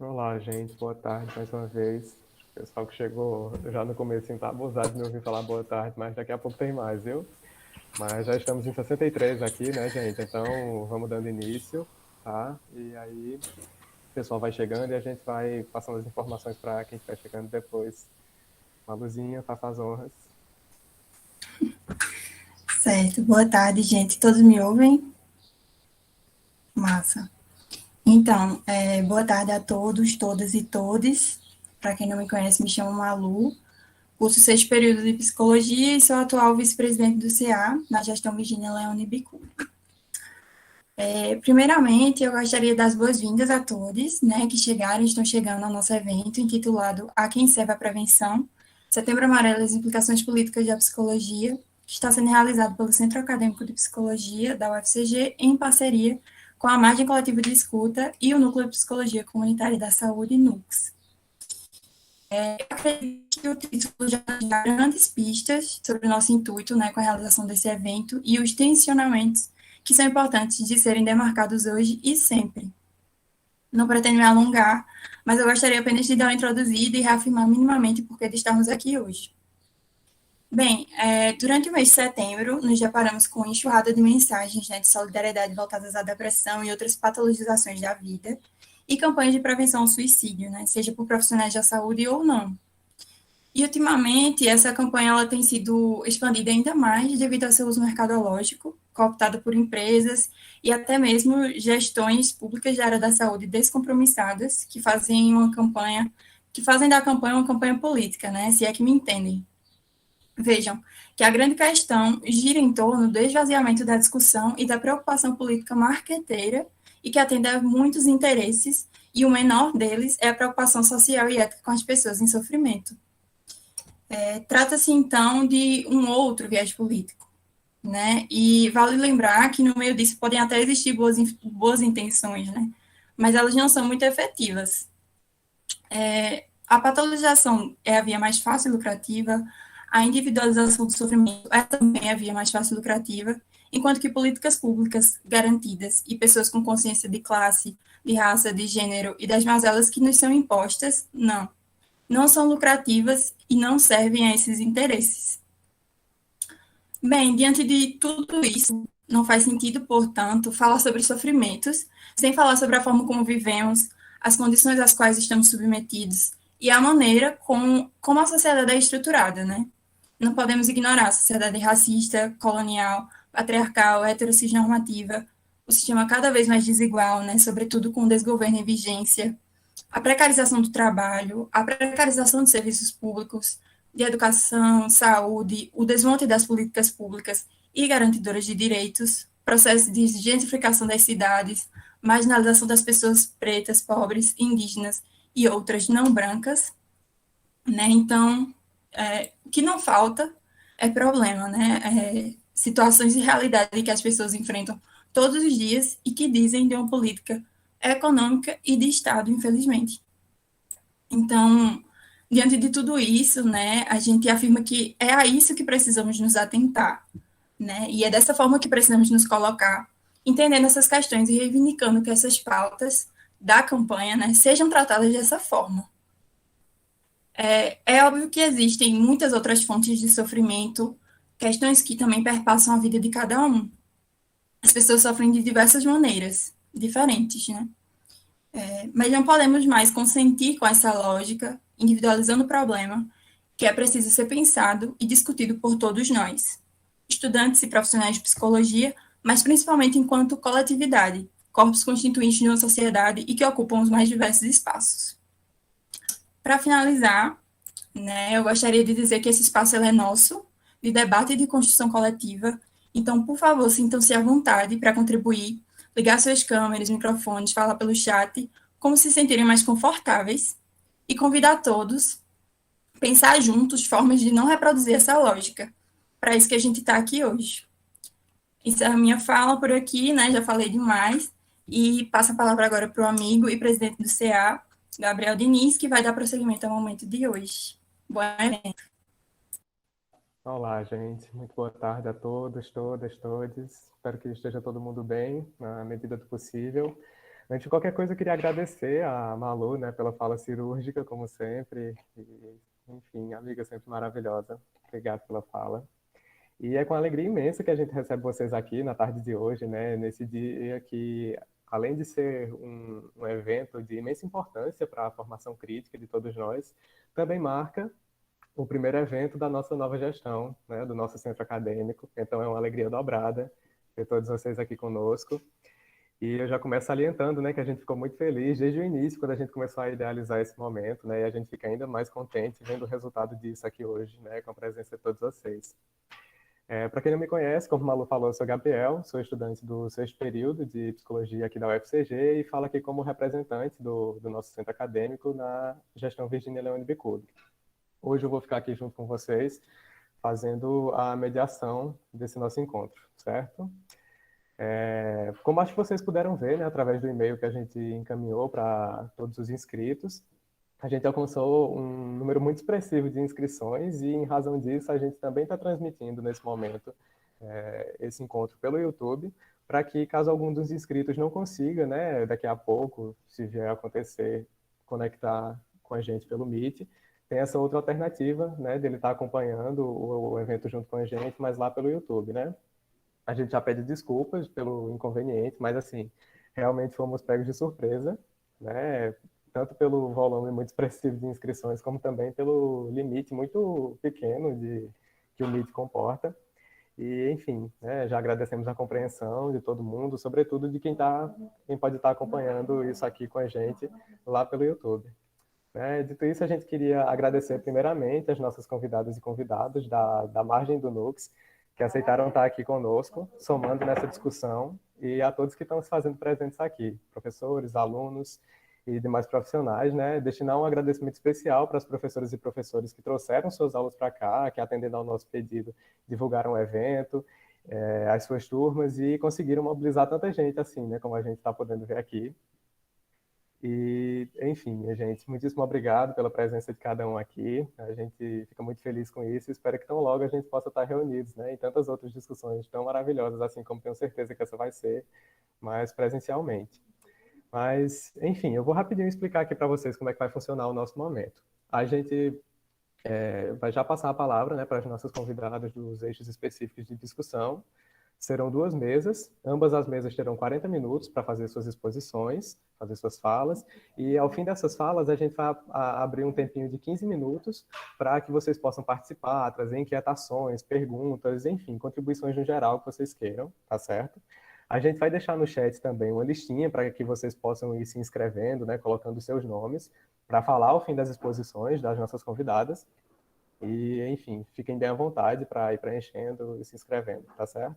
Olá, gente. Boa tarde mais uma vez. O pessoal que chegou já no começo está abusado de me ouvir falar boa tarde, mas daqui a pouco tem mais, viu? Mas já estamos em 63 aqui, né, gente? Então vamos dando início, tá? E aí o pessoal vai chegando e a gente vai passando as informações para quem estiver chegando depois. Uma luzinha, faça as honras. Certo, boa tarde, gente. Todos me ouvem? Massa. Então, boa tarde a todos, todas e todes. Para quem não me conhece, me chamo Malu. Curso sexto período de psicologia e sou atual vice-presidente do CA, na gestão Virginia Leone Bicu. Primeiramente, eu gostaria de dar as boas-vindas a todos, né, que chegaram e estão chegando ao nosso evento intitulado A Quem Serve a Prevenção, Setembro Amarelo e as Implicações Políticas da Psicologia, que está sendo realizado pelo Centro Acadêmico de Psicologia da UFCG, em parceria com a Margem Coletiva de Escuta e o Núcleo de Psicologia Comunitária da Saúde, NUCS. Eu acredito que o título já dá grandes pistas sobre o nosso intuito, né, com a realização desse evento e os tensionamentos que são importantes de serem demarcados hoje e sempre. Não pretendo me alongar, mas eu gostaria apenas de dar uma introduzida e reafirmar minimamente o porquê de estarmos aqui hoje. Bem, durante o mês de setembro, nos deparamos com uma enxurrada de mensagens, né, de solidariedade voltadas à depressão e outras patologizações da vida, e campanhas de prevenção ao suicídio, né, seja por profissionais da saúde ou não. E, ultimamente, essa campanha ela tem sido expandida ainda mais devido ao seu uso mercadológico, cooptado por empresas e até mesmo gestões públicas da área da saúde descompromissadas, que fazem da campanha uma campanha política, né? Se é que me entendem. Vejam que a grande questão gira em torno do esvaziamento da discussão e da preocupação política marqueteira e que atende a muitos interesses, e o menor deles é a preocupação social e ética com as pessoas em sofrimento. Trata-se, então, de um outro viés político, né? E vale lembrar que no meio disso podem até existir boas intenções, né? Mas elas não são muito efetivas. A patologização é a via mais fácil e lucrativa, a individualização do sofrimento é também a via mais fácil e lucrativa, enquanto que políticas públicas garantidas e pessoas com consciência de classe, de raça, de gênero e das mazelas que nos são impostas, não são lucrativas e não servem a esses interesses. Bem, diante de tudo isso, não faz sentido, portanto, falar sobre sofrimentos sem falar sobre a forma como vivemos, as condições às quais estamos submetidos e a maneira como a sociedade é estruturada, né? Não podemos ignorar a sociedade racista, colonial, patriarcal, heterossexnormativa, o sistema cada vez mais desigual, né? Sobretudo com o desgoverno em vigência, a precarização do trabalho, a precarização dos serviços públicos, de educação, saúde, o desmonte das políticas públicas e garantidoras de direitos, processo de gentrificação das cidades, marginalização das pessoas pretas, pobres, indígenas e outras não brancas, né? Então, o que não falta é problema, né? Situações de realidade que as pessoas enfrentam todos os dias e que dizem de uma política econômica e de Estado, infelizmente. Então, diante de tudo isso, né, a gente afirma que é a isso que precisamos nos atentar, né, e é dessa forma que precisamos nos colocar, entendendo essas questões e reivindicando que essas pautas da campanha, né, sejam tratadas dessa forma. É óbvio que existem muitas outras fontes de sofrimento, questões que também perpassam a vida de cada um. As pessoas sofrem de diversas maneiras, diferentes, né? Mas não podemos mais consentir com essa lógica, individualizando o problema, que é preciso ser pensado e discutido por todos nós, estudantes e profissionais de psicologia, mas principalmente enquanto coletividade, corpos constituintes de uma sociedade e que ocupam os mais diversos espaços. Para finalizar, né, eu gostaria de dizer que esse espaço é nosso, de debate e de construção coletiva, então, por favor, sintam-se à vontade para contribuir, ligar suas câmeras, microfones, falar pelo chat, como se sentirem mais confortáveis, e convidar todos a pensar juntos formas de não reproduzir essa lógica. Para isso que a gente está aqui hoje. Encerro a minha fala por aqui, né? Já falei demais. E passo a palavra agora para o amigo e presidente do CA, Gabriel Diniz, que vai dar prosseguimento ao momento de hoje. Bom evento. Olá, gente. Muito boa tarde a todos, todas, todes. Espero que esteja todo mundo bem, na medida do possível. Antes de qualquer coisa, eu queria agradecer a Malu, né, pela fala cirúrgica, como sempre. E, enfim, amiga sempre maravilhosa. Obrigado pela fala. E é com alegria imensa que a gente recebe vocês aqui na tarde de hoje, né, nesse dia que, além de ser um evento de imensa importância para a formação crítica de todos nós, também marca o primeiro evento da nossa nova gestão, né, do nosso centro acadêmico. Então é uma alegria dobrada ter todos vocês aqui conosco. E eu já começo salientando, né, que a gente ficou muito feliz desde o início, quando a gente começou a idealizar esse momento, né, e a gente fica ainda mais contente vendo o resultado disso aqui hoje, né, com a presença de todos vocês. Para quem não me conhece, como o Malu falou, eu sou Gabriel, sou estudante do sexto período de psicologia aqui da UFCG e falo aqui como representante do nosso centro acadêmico na gestão Virginia Leone Bicudo. Hoje eu vou ficar aqui junto com vocês, fazendo a mediação desse nosso encontro, certo? Como acho que vocês puderam ver, né, através do e-mail que a gente encaminhou para todos os inscritos, a gente alcançou um número muito expressivo de inscrições e, em razão disso, a gente também está transmitindo nesse momento esse encontro pelo YouTube, para que, caso algum dos inscritos não consiga, né, daqui a pouco, se vier a acontecer, conectar com a gente pelo Meet, tem essa outra alternativa, né, dele estar acompanhando o evento junto com a gente, mas lá pelo YouTube, né? A gente já pede desculpas pelo inconveniente, mas assim, realmente fomos pegos de surpresa, né? Tanto pelo volume muito expressivo de inscrições, como também pelo limite muito pequeno que o Meet comporta. E, enfim, né, já agradecemos a compreensão de todo mundo, sobretudo de quem pode estar acompanhando isso aqui com a gente lá pelo YouTube. Dito isso, a gente queria agradecer primeiramente as nossas convidadas e convidados da Margem do Nux, que aceitaram estar aqui conosco, somando nessa discussão, e a todos que estão se fazendo presentes aqui, professores, alunos e demais profissionais, né? Destinar um agradecimento especial para as professoras e professores que trouxeram seus alunos para cá, que atendendo ao nosso pedido, divulgaram o evento, as suas turmas, e conseguiram mobilizar tanta gente assim, né? Como a gente está podendo ver aqui. E, enfim, minha gente, muitíssimo obrigado pela presença de cada um aqui. A gente fica muito feliz com isso e espero que tão logo a gente possa estar reunidos, né, em tantas outras discussões tão maravilhosas, assim como tenho certeza que essa vai ser, mas presencialmente. Mas, enfim, eu vou rapidinho explicar aqui para vocês como é que vai funcionar o nosso momento. A gente vai já passar a palavra, né, para as nossas convidadas dos eixos específicos de discussão. Serão duas mesas, ambas as mesas terão 40 minutos para fazer suas exposições, fazer suas falas, e ao fim dessas falas a gente vai abrir um tempinho de 15 minutos para que vocês possam participar, trazer inquietações, perguntas, enfim, contribuições no geral que vocês queiram, tá certo? A gente vai deixar no chat também uma listinha para que vocês possam ir se inscrevendo, né, colocando seus nomes, para falar ao fim das exposições das nossas convidadas. E, enfim, fiquem bem à vontade para ir preenchendo e se inscrevendo, tá certo?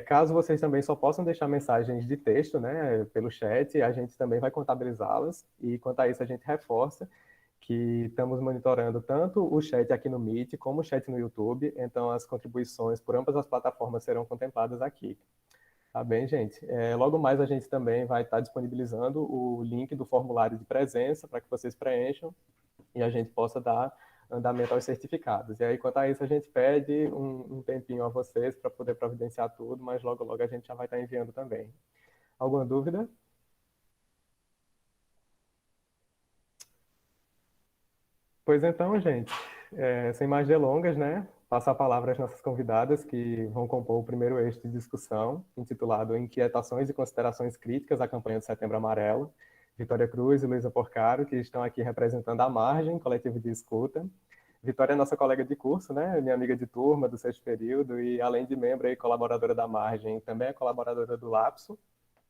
Caso vocês também só possam deixar mensagens de texto, né, pelo chat, a gente também vai contabilizá-las. E quanto a isso, a gente reforça que estamos monitorando tanto o chat aqui no Meet como o chat no YouTube. Então, as contribuições por ambas as plataformas serão contempladas aqui. Tá bem, gente? Logo mais a gente também vai estar disponibilizando o link do formulário de presença para que vocês preencham e a gente possa dar andamento aos certificados. E aí, quanto a isso, a gente pede um tempinho a vocês para poder providenciar tudo, mas logo, logo a gente já vai estar enviando também. Alguma dúvida? Pois então, gente, sem mais delongas, né? Passo a palavra às nossas convidadas que vão compor o primeiro eixo de discussão, intitulado Inquietações e Considerações Críticas à Campanha de Setembro Amarelo. Vitória Cruz e Luísa Porcaro, que estão aqui representando a Margem, coletivo de escuta. Vitória é nossa colega de curso, né? Minha amiga de turma do sexto período e, além de membro e colaboradora da Margem, também é colaboradora do LAPSO,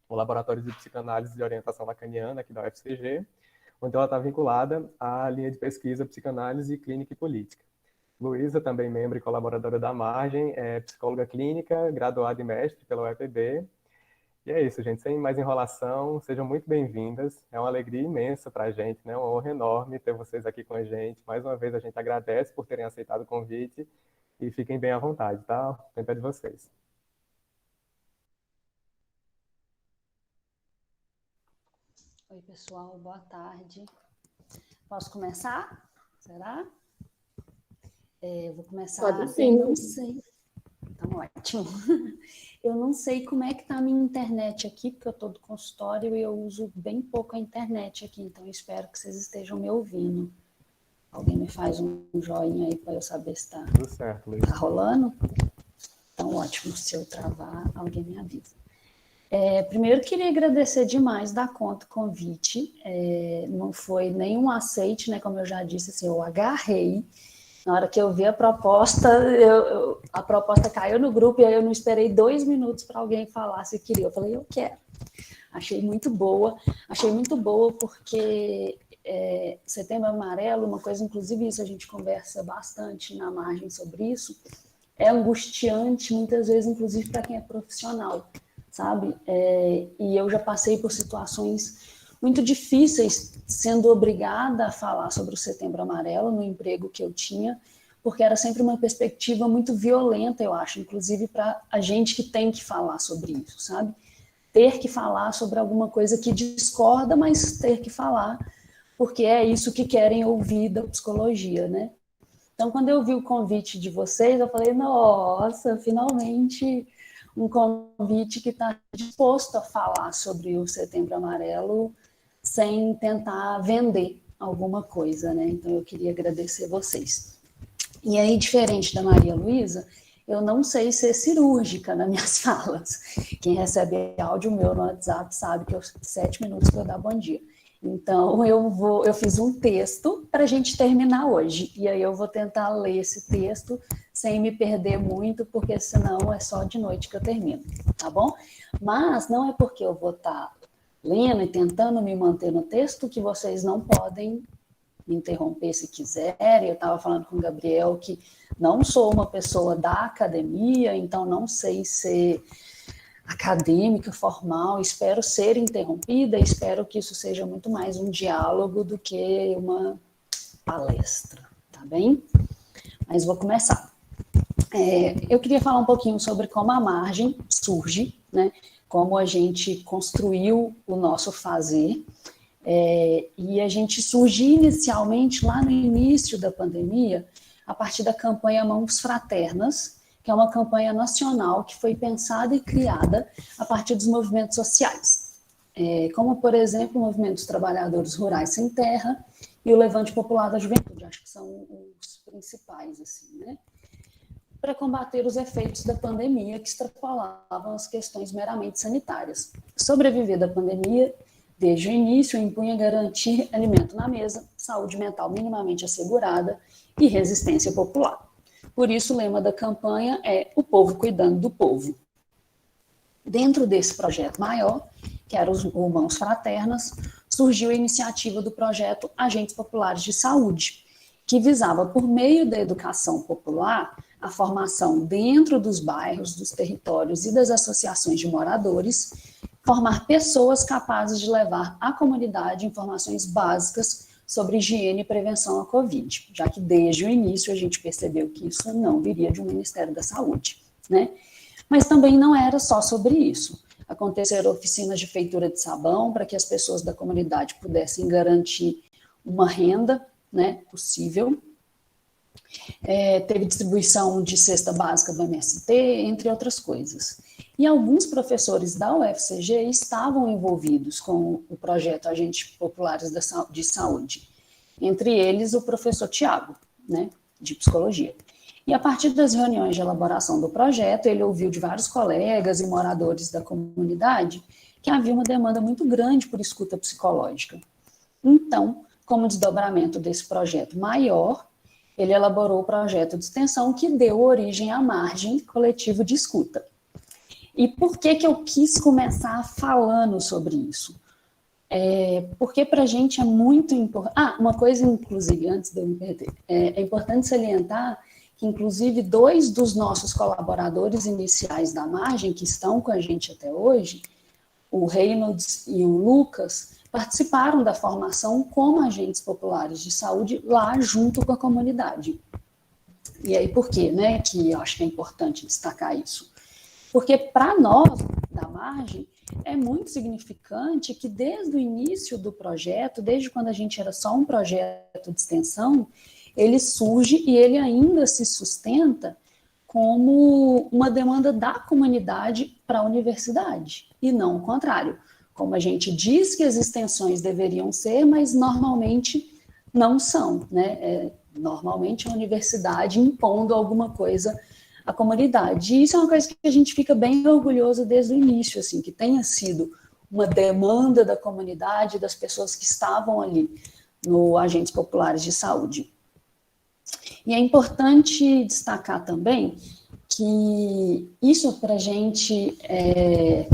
o Laboratório de Psicanálise e Orientação Lacaniana, aqui da UFCG, onde ela está vinculada à linha de pesquisa Psicanálise, Clínica e Política. Luísa, também membro e colaboradora da Margem, é psicóloga clínica, graduada e mestre pela UEPB. E é isso, gente. Sem mais enrolação, sejam muito bem-vindas. É uma alegria imensa para a gente, né? Uma honra enorme ter vocês aqui com a gente. Mais uma vez, a gente agradece por terem aceitado o convite e fiquem bem à vontade, tá? O tempo é de vocês. Oi, pessoal, boa tarde. Posso começar? Será? Eu vou começar. Pode sim. Não sei. Então, ótimo. Eu não sei como é que tá a minha internet aqui, porque eu tô do consultório e eu uso bem pouco a internet aqui, então eu espero que vocês estejam me ouvindo. Alguém me faz um joinha aí para eu saber se tá, Tudo certo, Luiz. tá rolando? Então, ótimo. Se eu travar, alguém me avisa. Primeiro, queria agradecer demais da conta o convite. Não foi nenhum aceite, né? Como eu já disse, assim, eu agarrei. Na hora que eu vi a proposta, a proposta caiu no grupo e aí eu não esperei 2 minutos para alguém falar se queria. Eu falei, eu quero. Achei muito boa porque Setembro Amarelo, uma coisa, inclusive isso a gente conversa bastante na margem sobre isso, é angustiante muitas vezes, inclusive para quem é profissional, sabe? E eu já passei por situações muito difíceis sendo obrigada a falar sobre o Setembro Amarelo no emprego que eu tinha, porque era sempre uma perspectiva muito violenta, eu acho, inclusive para a gente que tem que falar sobre isso, sabe? Ter que falar sobre alguma coisa que discorda, mas ter que falar, porque é isso que querem ouvir da psicologia, né? Então, quando eu vi o convite de vocês, eu falei, nossa, finalmente um convite que está disposto a falar sobre o Setembro Amarelo sem tentar vender alguma coisa, né? Então, eu queria agradecer vocês. E aí, diferente da Maria Luísa, eu não sei ser cirúrgica nas minhas falas. Quem recebe áudio meu no WhatsApp sabe que 7 minutos para eu dar bom dia. Então, eu fiz um texto para a gente terminar hoje. E aí eu vou tentar ler esse texto sem me perder muito, porque senão é só de noite que eu termino, tá bom? Mas não é porque eu vou estar lendo e tentando me manter no texto que vocês não podem me interromper se quiserem. Eu estava falando com o Gabriel que não sou uma pessoa da academia, então não sei ser acadêmica, formal, espero ser interrompida, espero que isso seja muito mais um diálogo do que uma palestra, tá bem? Mas vou começar. Eu queria falar um pouquinho sobre como a margem surge, né? Como a gente construiu o nosso fazer, e a gente surgiu inicialmente lá no início da pandemia, a partir da campanha Mãos Fraternas, que é uma campanha nacional que foi pensada e criada a partir dos movimentos sociais, como, por exemplo, o Movimento dos Trabalhadores Rurais Sem Terra e o Levante Popular da Juventude, acho que são os principais, assim, né? Para combater os efeitos da pandemia que extrapolavam as questões meramente sanitárias. Sobreviver da pandemia, desde o início, impunha garantir alimento na mesa, saúde mental minimamente assegurada e resistência popular. Por isso, o lema da campanha é o povo cuidando do povo. Dentro desse projeto maior, que era o Mãos Fraternas, surgiu a iniciativa do projeto Agentes Populares de Saúde, que visava, por meio da educação popular, a formação dentro dos bairros, dos territórios e das associações de moradores, formar pessoas capazes de levar à comunidade informações básicas sobre higiene e prevenção à Covid, já que desde o início a gente percebeu que isso não viria de um Ministério da Saúde, né? Mas também não era só sobre isso. Aconteceram oficinas de feitura de sabão para que as pessoas da comunidade pudessem garantir uma renda, né, possível. Teve distribuição de cesta básica do MST, entre outras coisas. E alguns professores da UFCG estavam envolvidos com o projeto Agentes Populares de Saúde, entre eles o professor Tiago, né, de Psicologia. E a partir das reuniões de elaboração do projeto, ele ouviu de vários colegas e moradores da comunidade que havia uma demanda muito grande por escuta psicológica. Então, como desdobramento desse projeto maior, ele elaborou o projeto de extensão que deu origem à Margem Coletivo de Escuta. E por que eu quis começar falando sobre isso? Porque para a gente é muito importante... uma coisa, inclusive, antes de eu me perder, é importante salientar que, inclusive, 2 dos nossos colaboradores iniciais da Margem, que estão com a gente até hoje, o Reynolds e o Lucas, participaram da formação como agentes populares de saúde lá junto com a comunidade. E aí por quê, né, que eu acho que é importante destacar isso? Porque para nós, da Margem, é muito significante que desde o início do projeto, desde quando a gente era só um projeto de extensão, ele surge e ele ainda se sustenta como uma demanda da comunidade para a universidade, e não o contrário. Como a gente diz que as extensões deveriam ser, mas normalmente não são, né? Normalmente a universidade impondo alguma coisa à comunidade. E isso é uma coisa que a gente fica bem orgulhoso desde o início, assim, que tenha sido uma demanda da comunidade, das pessoas que estavam ali no Agentes Populares de Saúde. E é importante destacar também que isso para a gente é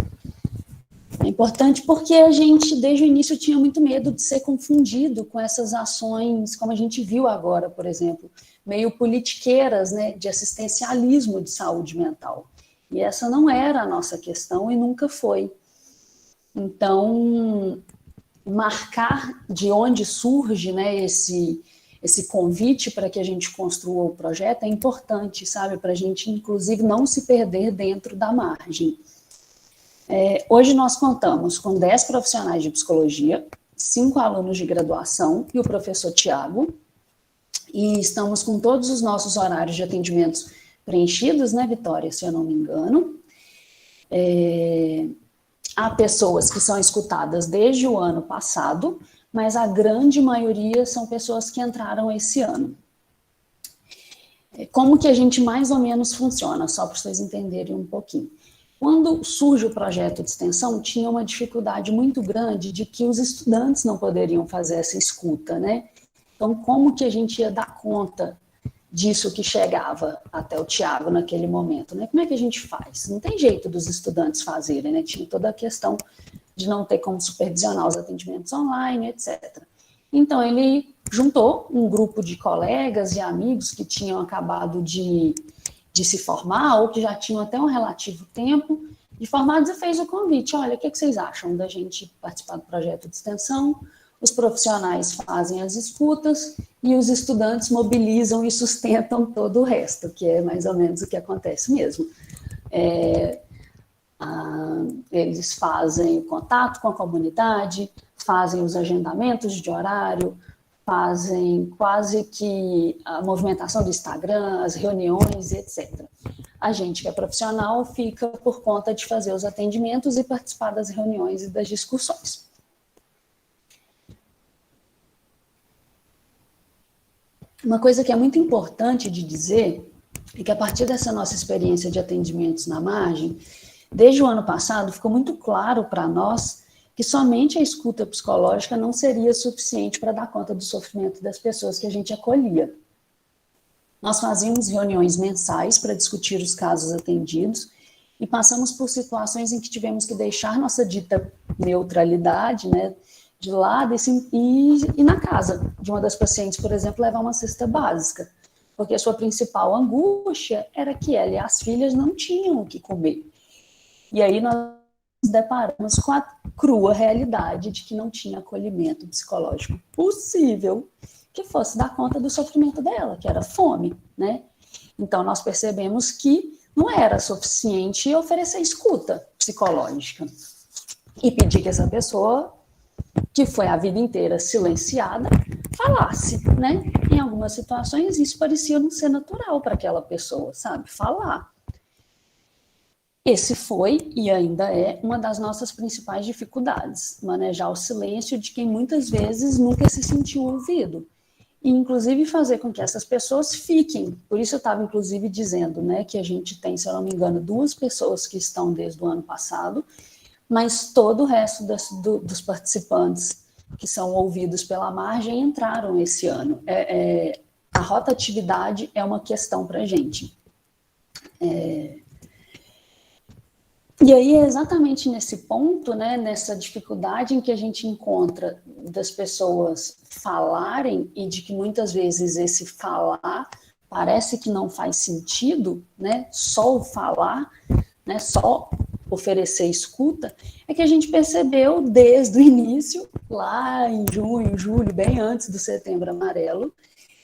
importante porque a gente, desde o início, tinha muito medo de ser confundido com essas ações, como a gente viu agora, por exemplo, meio politiqueiras, né, de assistencialismo de saúde mental. E essa não era a nossa questão e nunca foi. Então, marcar de onde surge, né, esse convite para que a gente construa o projeto é importante, sabe, para a gente, inclusive, não se perder dentro da margem. Hoje nós contamos com 10 profissionais de psicologia, 5 alunos de graduação e o professor Tiago, e estamos com todos os nossos horários de atendimentos preenchidos, né, Vitória, se eu não me engano. Há pessoas que são escutadas desde o ano passado, mas a grande maioria são pessoas que entraram esse ano. Como que a gente mais ou menos funciona, só para vocês entenderem um pouquinho. Quando surge o projeto de extensão, tinha uma dificuldade muito grande de que os estudantes não poderiam fazer essa escuta, né? Então, como que a gente ia dar conta disso que chegava até o Tiago naquele momento, né? Como é que a gente faz? Não tem jeito dos estudantes fazerem, né? Tinha toda a questão de não ter como supervisionar os atendimentos online, etc. Então, ele juntou um grupo de colegas e amigos que tinham acabado de se formar, ou que já tinham até um relativo tempo de formados, e fez o convite. Olha, o que vocês acham da gente participar do projeto de extensão? Os profissionais fazem as escutas e os estudantes mobilizam e sustentam todo o resto, que é mais ou menos o que acontece mesmo. Eles fazem o contato com a comunidade, fazem os agendamentos de horário, fazem quase que a movimentação do Instagram, as reuniões, etc. A gente que é profissional fica por conta de fazer os atendimentos e participar das reuniões e das discussões. Uma coisa que é muito importante de dizer é que a partir dessa nossa experiência de atendimentos na margem, desde o ano passado ficou muito claro para nós que somente a escuta psicológica não seria suficiente para dar conta do sofrimento das pessoas que a gente acolhia. Nós fazíamos reuniões mensais para discutir os casos atendidos e passamos por situações em que tivemos que deixar nossa dita neutralidade, né, de lado e na casa de uma das pacientes, por exemplo, levar uma cesta básica, porque a sua principal angústia era que ela e as filhas não tinham o que comer. E aí nós nos deparamos com a crua realidade de que não tinha acolhimento psicológico possível que fosse dar conta do sofrimento dela, que era fome, né? Então nós percebemos que não era suficiente oferecer escuta psicológica e pedir que essa pessoa, que foi a vida inteira silenciada, falasse, né? Em algumas situações isso parecia não ser natural para aquela pessoa, sabe? Falar. Esse foi e ainda é uma das nossas principais dificuldades, manejar o silêncio de quem muitas vezes nunca se sentiu ouvido. E, inclusive, fazer com que essas pessoas fiquem. Por isso eu estava, inclusive, dizendo, né, que a gente tem, se eu não me engano, 2 pessoas que estão desde o ano passado, mas todo o resto dos participantes que são ouvidos pela margem entraram esse ano. A rotatividade é uma questão para a gente. E aí é exatamente nesse ponto, né, nessa dificuldade em que a gente encontra das pessoas falarem e de que muitas vezes esse falar parece que não faz sentido, né, só o falar, né, só oferecer escuta, é que a gente percebeu desde o início, lá em junho, julho, bem antes do Setembro Amarelo,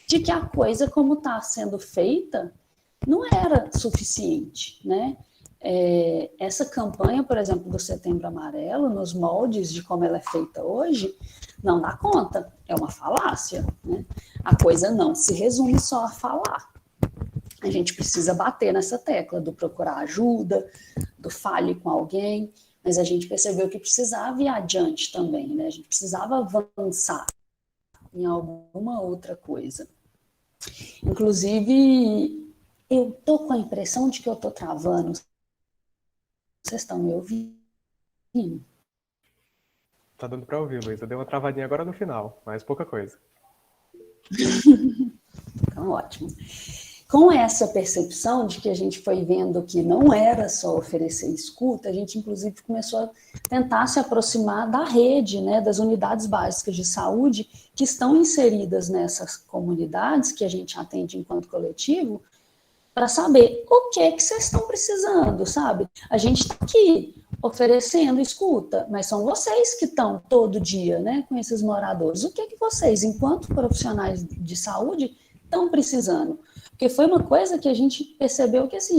de que a coisa como está sendo feita não era suficiente, né? Essa campanha, por exemplo, do Setembro Amarelo, nos moldes de como ela é feita hoje, não dá conta, é uma falácia, né? A coisa não se resume só a falar. a gente precisa bater nessa tecla do procurar ajuda, do fale com alguém, mas a gente percebeu que precisava ir adiante também, né? A gente precisava avançar em alguma outra coisa. Inclusive, eu tô com a impressão de que eu tô travando. Vocês estão me ouvindo? Tá dando pra ouvir, Luísa. Deu uma travadinha agora no final, mas pouca coisa. Então, ótimo. Com essa percepção de que a gente foi vendo que não era só oferecer escuta, a gente, inclusive, começou a tentar se aproximar da rede, né, das unidades básicas de saúde que estão inseridas nessas comunidades que a gente atende enquanto coletivo, para saber o que vocês estão precisando, sabe? A gente está aqui oferecendo escuta, mas são vocês que estão todo dia, né, com esses moradores. O que vocês, enquanto profissionais de saúde, estão precisando? Porque foi uma coisa que a gente percebeu que, assim,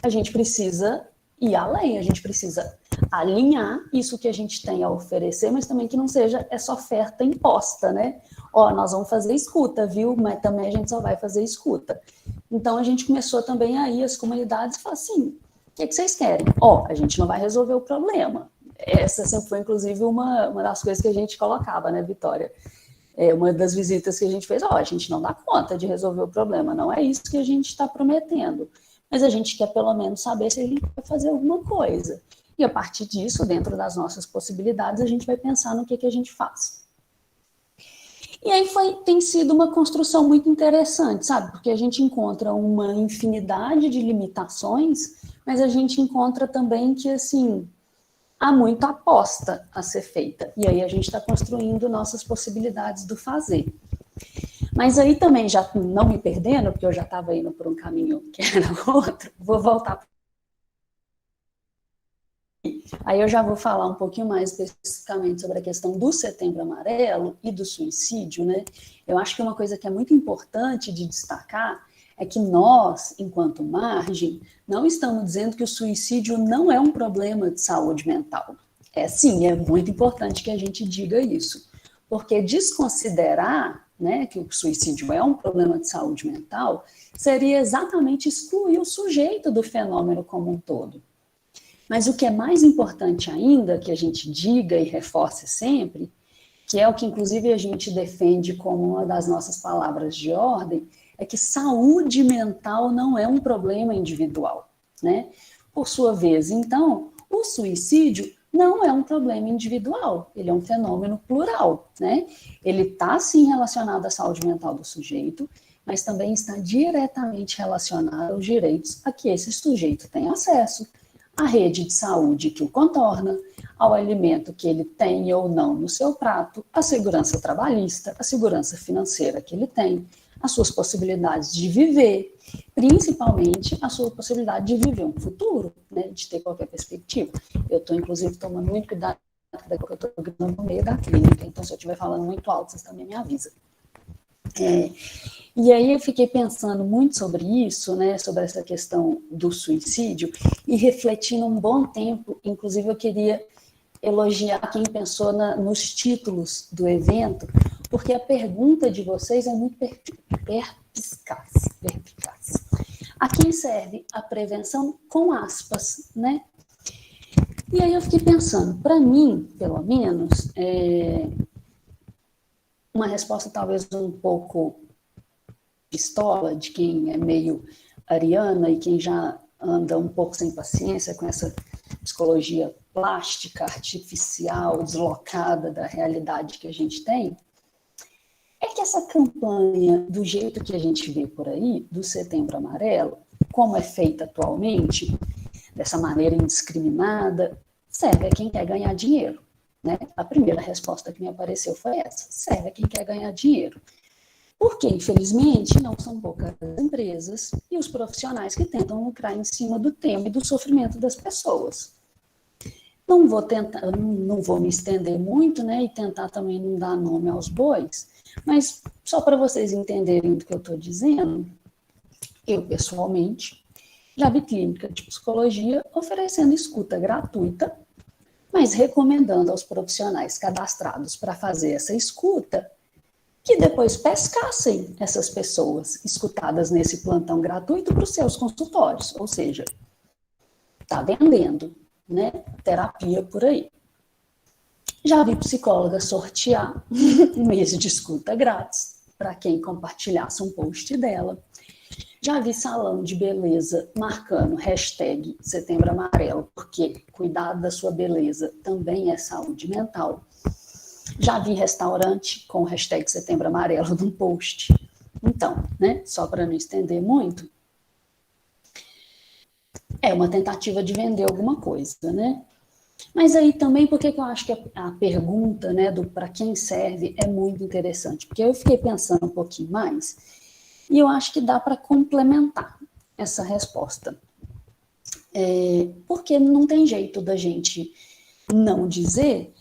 a gente precisa ir além, a gente precisa alinhar isso que a gente tem a oferecer, mas também que não seja essa oferta imposta, né? Ó, nós vamos fazer escuta, viu? Mas também a gente só vai fazer escuta. Então, a gente começou também a ir às comunidades e falar assim, o que vocês querem? Ó, a gente não vai resolver o problema. Essa sempre foi, inclusive, uma das coisas que a gente colocava, né, Vitória? Uma das visitas que a gente fez, a gente não dá conta de resolver o problema, não é isso que a gente está prometendo, mas a gente quer pelo menos saber se a gente vai fazer alguma coisa. E a partir disso, dentro das nossas possibilidades, a gente vai pensar no que a gente faz. E aí tem sido uma construção muito interessante, sabe? Porque a gente encontra uma infinidade de limitações, mas a gente encontra também que, assim, há muita aposta a ser feita. E aí a gente está construindo nossas possibilidades do fazer. Mas aí também, já não me perdendo, porque eu já estava indo por um caminho que era outro, vou voltar. Aí eu já vou falar um pouquinho mais especificamente sobre a questão do Setembro Amarelo e do suicídio, né? Eu acho que uma coisa que é muito importante de destacar é que nós, enquanto margem, não estamos dizendo que o suicídio não é um problema de saúde mental. Sim, é muito importante que a gente diga isso, porque desconsiderar, né, que o suicídio é um problema de saúde mental seria exatamente excluir o sujeito do fenômeno como um todo. Mas o que é mais importante ainda, que a gente diga e reforce sempre, que é o que inclusive a gente defende como uma das nossas palavras de ordem, é que saúde mental não é um problema individual, né? Por sua vez, então, o suicídio não é um problema individual, ele é um fenômeno plural, né? Ele está, sim, relacionado à saúde mental do sujeito, mas também está diretamente relacionado aos direitos a que esse sujeito tem acesso, à rede de saúde que o contorna, ao alimento que ele tem ou não no seu prato, à segurança trabalhista, à segurança financeira que ele tem, as suas possibilidades de viver, principalmente a sua possibilidade de viver um futuro, né, de ter qualquer perspectiva. Eu estou, inclusive, tomando muito cuidado, porque eu estou gravando no meio da clínica, então se eu estiver falando muito alto, vocês também me avisam. E aí eu fiquei pensando muito sobre isso, né, sobre essa questão do suicídio, e refletindo um bom tempo, inclusive eu queria elogiar quem pensou nos títulos do evento, porque a pergunta de vocês é muito perspicaz. A quem serve a prevenção com aspas, né? E aí eu fiquei pensando, para mim, pelo menos, uma resposta talvez um pouco pistola, de quem é meio ariana e quem já anda um pouco sem paciência com essa psicologia plástica, artificial, deslocada da realidade que a gente tem, é que essa campanha, do jeito que a gente vê por aí, do Setembro Amarelo, como é feita atualmente, dessa maneira indiscriminada, serve a quem quer ganhar dinheiro, né? A primeira resposta que me apareceu foi essa, serve a quem quer ganhar dinheiro. Porque, infelizmente, não são poucas empresas e os profissionais que tentam lucrar em cima do tema e do sofrimento das pessoas. Não vou me estender muito, né, e tentar também não dar nome aos bois, mas só para vocês entenderem do que eu estou dizendo, eu, pessoalmente, já vi clínica de psicologia oferecendo escuta gratuita, mas recomendando aos profissionais cadastrados para fazer essa escuta que depois pescassem essas pessoas escutadas nesse plantão gratuito para os seus consultórios, ou seja, está vendendo, né, terapia por aí. Já vi psicóloga sortear um mês de escuta grátis para quem compartilhasse um post dela. Já vi salão de beleza marcando hashtag Setembro Amarelo, porque cuidar da sua beleza também é saúde mental. Já vi restaurante com hashtag Setembro Amarelo no post. Então, né, só para não estender muito, é uma tentativa de vender alguma coisa, né? Mas aí também, por que eu acho que a pergunta, né, do para quem serve é muito interessante? Porque eu fiquei pensando um pouquinho mais e eu acho que dá para complementar essa resposta. Porque não tem jeito da gente não dizer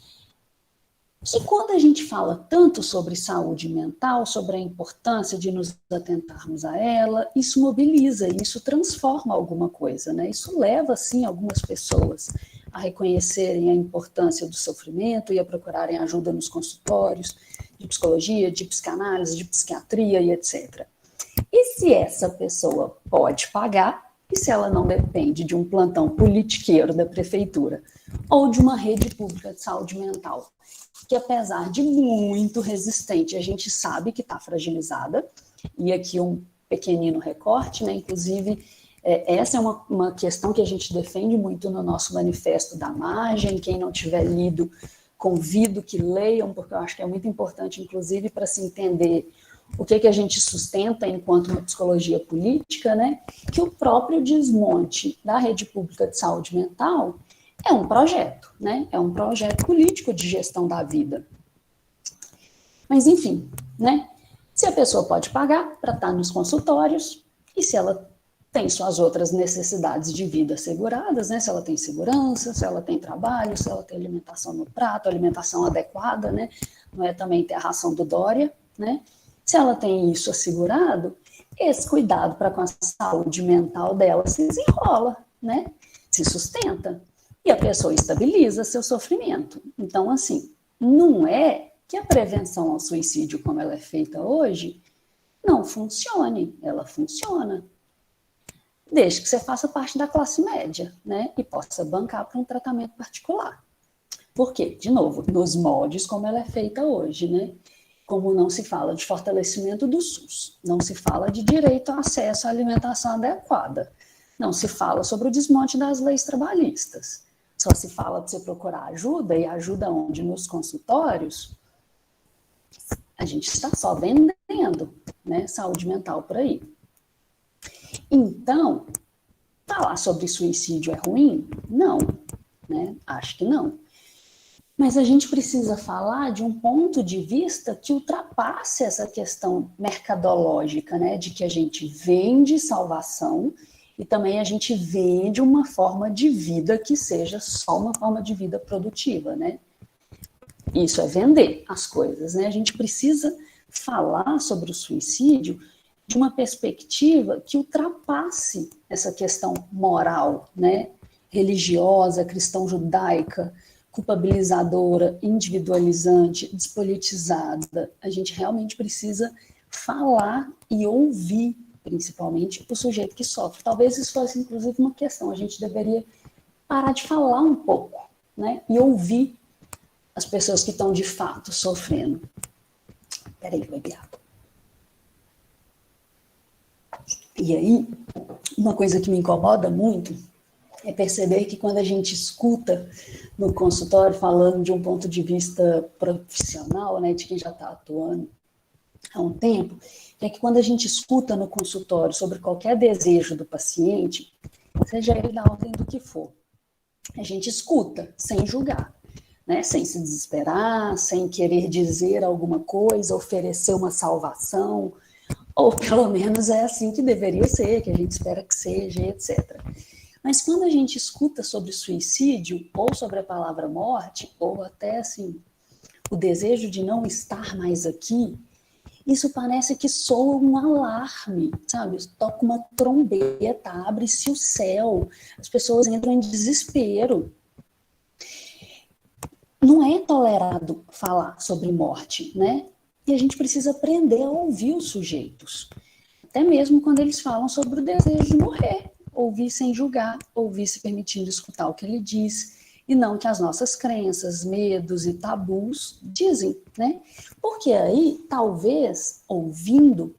que quando a gente fala tanto sobre saúde mental, sobre a importância de nos atentarmos a ela, isso mobiliza, isso transforma alguma coisa, né? Isso leva, sim, algumas pessoas a reconhecerem a importância do sofrimento e a procurarem ajuda nos consultórios de psicologia, de psicanálise, de psiquiatria e etc. E se essa pessoa pode pagar, e se ela não depende de um plantão politiqueiro da prefeitura ou de uma rede pública de saúde mental, que apesar de muito resistente, a gente sabe que está fragilizada, e aqui um pequenino recorte, né? Inclusive, essa é uma questão que a gente defende muito no nosso manifesto da margem. Quem não tiver lido, convido que leiam, porque eu acho que é muito importante, inclusive, para se entender o que a gente sustenta enquanto uma psicologia política, né? Que o próprio desmonte da rede pública de saúde mental é um projeto, né? É um projeto político de gestão da vida. Mas, enfim, né? Se a pessoa pode pagar para estar nos consultórios, e se ela tem suas outras necessidades de vida asseguradas, né? Se ela tem segurança, se ela tem trabalho, se ela tem alimentação no prato, alimentação adequada, né? Não é também ter a ração do Dória, né? Se ela tem isso assegurado, esse cuidado para com a saúde mental dela se desenrola, né? Se sustenta. E a pessoa estabiliza seu sofrimento. Então, assim, não é que a prevenção ao suicídio, como ela é feita hoje, não funcione. Ela funciona. Desde que você faça parte da classe média, né? E possa bancar para um tratamento particular. Por quê? De novo, nos moldes como ela é feita hoje, né? Como não se fala de fortalecimento do SUS, não se fala de direito ao acesso à alimentação adequada, não se fala sobre o desmonte das leis trabalhistas, só se fala de você procurar ajuda, e ajuda onde? Nos consultórios. A gente está só vendendo, né, saúde mental por aí. Então, falar sobre suicídio é ruim? Não, né? Acho que não. Mas a gente precisa falar de um ponto de vista que ultrapasse essa questão mercadológica, né? De que a gente vende salvação e também a gente vende uma forma de vida que seja só uma forma de vida produtiva, né? Isso é vender as coisas, né? A gente precisa falar sobre o suicídio de uma perspectiva que ultrapasse essa questão moral, né? Religiosa, cristão-judaica, culpabilizadora, individualizante, despolitizada. A gente realmente precisa falar e ouvir, principalmente, o sujeito que sofre. Talvez isso fosse, inclusive, uma questão. A gente deveria parar de falar um pouco, né? E ouvir as pessoas que estão, de fato, sofrendo. Peraí, bebi água. E aí, uma coisa que me incomoda muito é perceber que quando a gente escuta no consultório, falando de um ponto de vista profissional, né, de quem já está atuando há um tempo, é que quando a gente escuta no consultório sobre qualquer desejo do paciente, seja ele da ordem do que for, a gente escuta sem julgar, né, sem se desesperar, sem querer dizer alguma coisa, oferecer uma salvação, ou pelo menos é assim que deveria ser, que a gente espera que seja, etc. Mas quando a gente escuta sobre suicídio, ou sobre a palavra morte, ou até assim, o desejo de não estar mais aqui, isso parece que soa um alarme, sabe? Toca uma trombeta, abre-se o céu, as pessoas entram em desespero. Não é tolerado falar sobre morte, né? E a gente precisa aprender a ouvir os sujeitos, até mesmo quando eles falam sobre o desejo de morrer, ouvir sem julgar, ouvir se permitindo escutar o que ele diz, e não que as nossas crenças, medos e tabus dizem, né? Porque aí, talvez, ouvindo,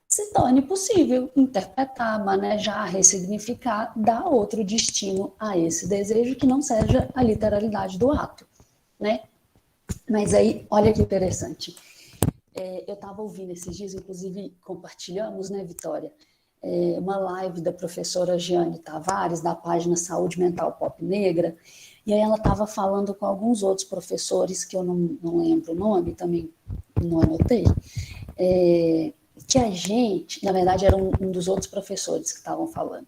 se torne possível interpretar, manejar, ressignificar, dar outro destino a esse desejo que não seja a literalidade do ato, né? Mas aí, olha que interessante. Eu estava ouvindo esses dias, inclusive compartilhamos, né, Vitória, uma live da professora Giane Tavares, da página Saúde Mental Pop Negra, e aí ela estava falando com alguns outros professores, que eu não lembro o nome, também não anotei, que a gente, na verdade era um dos outros professores que estavam falando,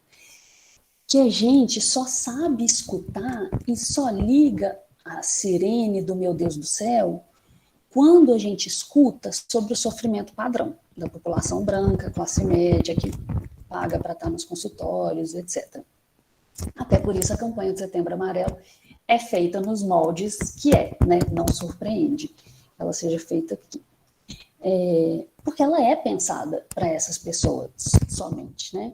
que a gente só sabe escutar e só liga a sirene do meu Deus do céu quando a gente escuta sobre o sofrimento padrão da população branca, classe média, que paga para estar nos consultórios, etc. Até por isso a campanha de Setembro Amarelo é feita nos moldes que né? Não surpreende que ela seja feita aqui. Porque ela é pensada para essas pessoas somente, né?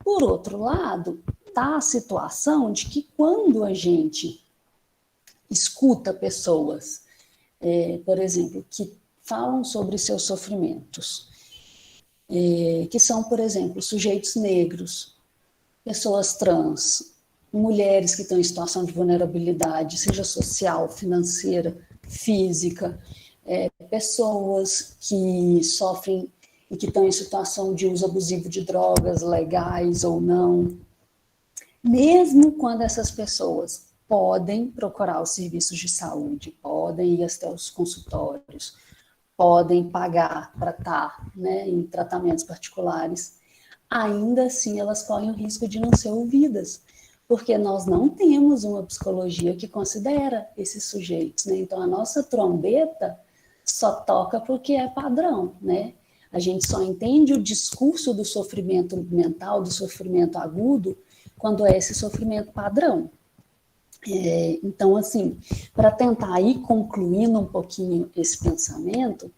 Por outro lado, está a situação de que quando a gente escuta pessoas, por exemplo, que falam sobre seus sofrimentos, que são, por exemplo, sujeitos negros, pessoas trans, mulheres que estão em situação de vulnerabilidade, seja social, financeira, física, pessoas que sofrem e que estão em situação de uso abusivo de drogas, legais ou não. Mesmo quando essas pessoas podem procurar os serviços de saúde, podem ir até os consultórios, podem pagar para estar, né, em tratamentos particulares, ainda assim elas correm o risco de não ser ouvidas, porque nós não temos uma psicologia que considera esses sujeitos, né? Então a nossa trombeta só toca porque é padrão, né? A gente só entende o discurso do sofrimento mental, do sofrimento agudo, quando é esse sofrimento padrão. Então, assim, para tentar ir concluindo um pouquinho esse pensamento,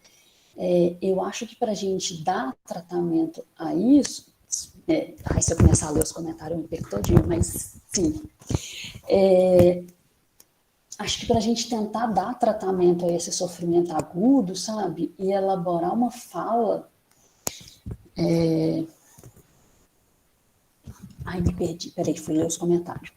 eu acho que para a gente dar tratamento a isso, aí se eu começar a ler os comentários eu me perco todinho, mas sim, acho que para a gente tentar dar tratamento a esse sofrimento agudo, sabe, e elaborar uma fala, ai, me perdi, peraí, fui ler os comentários.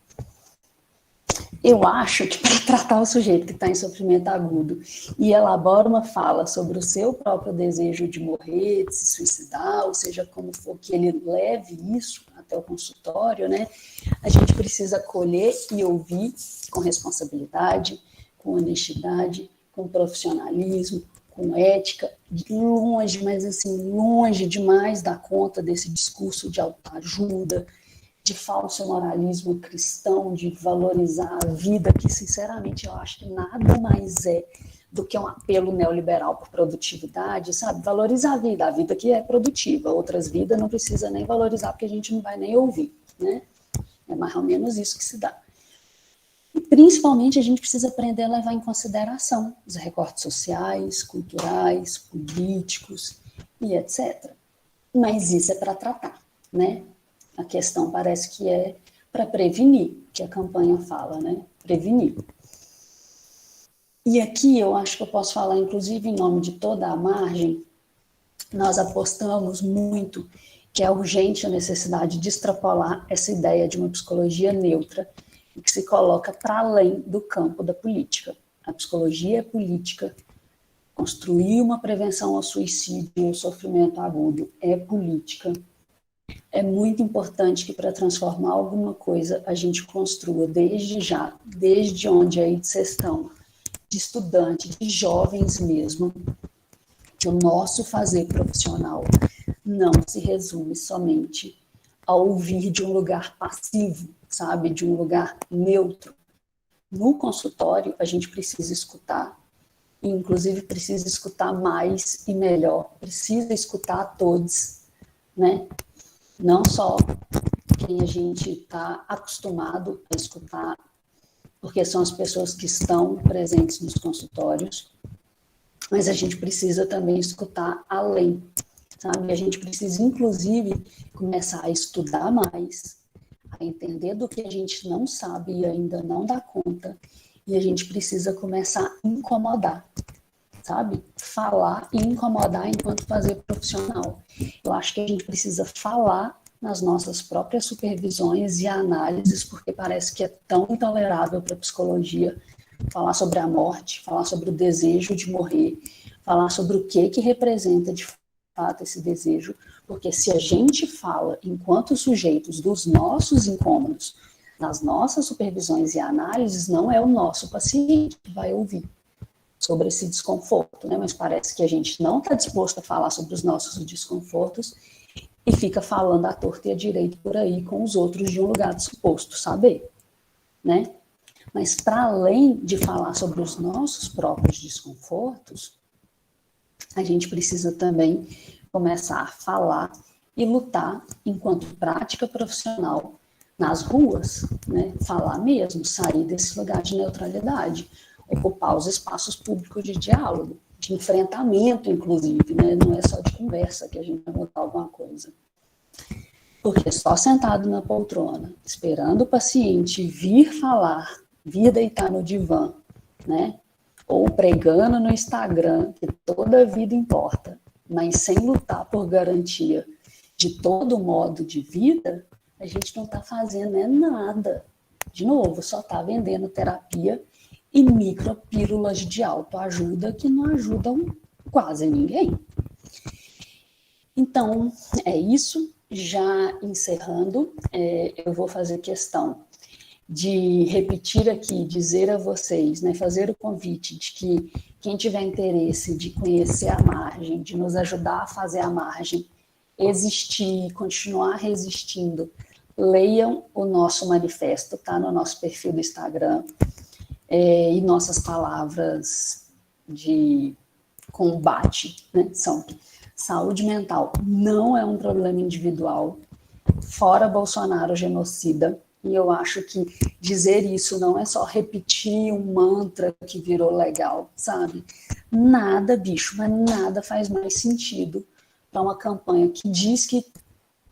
Eu acho que para tratar o sujeito que está em sofrimento agudo e elabora uma fala sobre o seu próprio desejo de morrer, de se suicidar, ou seja, como for que ele leve isso até o consultório, né? A gente precisa acolher e ouvir com responsabilidade, com honestidade, com profissionalismo, com ética, longe, mas assim, longe demais da conta desse discurso de autoajuda, de falso moralismo cristão, de valorizar a vida, que sinceramente eu acho que nada mais é do que um apelo neoliberal por produtividade, sabe? Valorizar a vida que é produtiva, outras vidas não precisa nem valorizar porque a gente não vai nem ouvir, né? É mais ou menos isso que se dá. E principalmente a gente precisa aprender a levar em consideração os recortes sociais, culturais, políticos e etc. Mas isso é para tratar, né? A questão parece que é para prevenir, que a campanha fala, né? Prevenir. E aqui eu acho que eu posso falar, inclusive, em nome de toda a margem, nós apostamos muito que é urgente a necessidade de extrapolar essa ideia de uma psicologia neutra e que se coloca para além do campo da política. A psicologia é política, construir uma prevenção ao suicídio e ao sofrimento agudo é política. É muito importante que para transformar alguma coisa a gente construa desde já, desde onde aí vocês estão, de estudante, de jovens mesmo, que o nosso fazer profissional não se resume somente a ouvir de um lugar passivo, sabe, de um lugar neutro. No consultório a gente precisa escutar, e inclusive precisa escutar mais e melhor, precisa escutar a todos, né? Não só quem a gente está acostumado a escutar, porque são as pessoas que estão presentes nos consultórios, mas a gente precisa também escutar além, sabe? A gente precisa, inclusive, começar a estudar mais, a entender do que a gente não sabe e ainda não dá conta, e a gente precisa começar a incomodar, sabe? Falar e incomodar enquanto fazer profissional. Eu acho que a gente precisa falar nas nossas próprias supervisões e análises, porque parece que é tão intolerável para a psicologia falar sobre a morte, falar sobre o desejo de morrer, falar sobre o que representa de fato esse desejo, porque se a gente fala enquanto sujeitos dos nossos incômodos, nas nossas supervisões e análises, não é o nosso paciente que vai ouvir sobre esse desconforto, né? Mas parece que a gente não está disposto a falar sobre os nossos desconfortos e fica falando à torta e à direita por aí com os outros de um lugar de suposto saber, né? Mas para além de falar sobre os nossos próprios desconfortos, a gente precisa também começar a falar e lutar enquanto prática profissional nas ruas, né? Falar mesmo, sair desse lugar de neutralidade, ocupar os espaços públicos de diálogo, de enfrentamento, inclusive, né? Não é só de conversa que a gente vai mudar alguma coisa. Porque só sentado na poltrona, esperando o paciente vir falar, vir deitar no divã, né? Ou pregando no Instagram, que toda a vida importa, mas sem lutar por garantia de todo modo de vida, a gente não está fazendo nada. De novo, só está vendendo terapia e micropílulas de autoajuda que não ajudam quase ninguém. Então, é isso. Já encerrando, eu vou fazer questão de repetir aqui, dizer a vocês, né, fazer o convite de que quem tiver interesse de conhecer a margem, de nos ajudar a fazer a margem existir, continuar resistindo, leiam o nosso manifesto, tá no nosso perfil do Instagram, e nossas palavras de combate, né, são: saúde mental não é um problema individual, fora Bolsonaro genocida. E eu acho que dizer isso não é só repetir um mantra que virou legal, sabe? Nada, bicho, mas nada faz mais sentido para uma campanha que diz que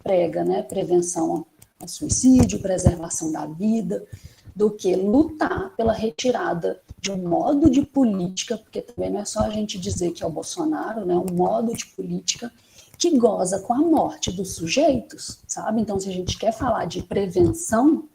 prega, né, prevenção ao suicídio, preservação da vida, do que lutar pela retirada de um modo de política, porque também não é só a gente dizer que é o Bolsonaro, né, um modo de política que goza com a morte dos sujeitos, sabe? Então, se a gente quer falar de prevenção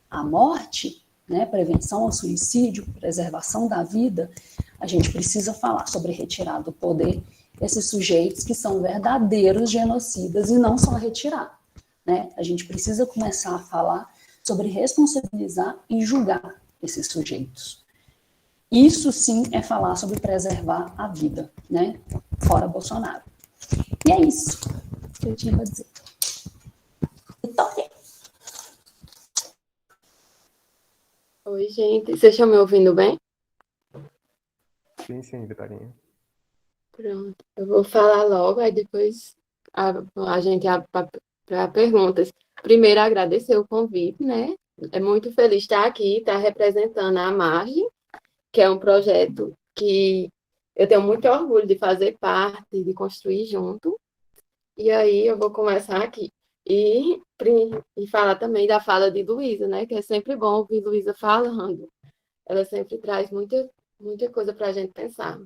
à morte, né, prevenção ao suicídio, preservação da vida, a gente precisa falar sobre retirar do poder esses sujeitos que são verdadeiros genocidas e não só retirar, né? A gente precisa começar a falar sobre responsabilizar e julgar esses sujeitos. Isso sim é falar sobre preservar a vida, né? Fora Bolsonaro. E é isso que eu tinha para dizer. Vitória! Oi, gente. Vocês estão me ouvindo bem? Sim, Vitorinha. Pronto. Eu vou falar logo, aí depois a gente abre para perguntas. Primeiro, agradecer o convite, né? É muito feliz estar aqui, estar representando a Margem, que é um projeto que eu tenho muito orgulho de fazer parte, de construir junto. E aí eu vou começar aqui. E falar também da fala de Luísa, né? Que é sempre bom ouvir Luísa falando. Ela sempre traz muita coisa para a gente pensar.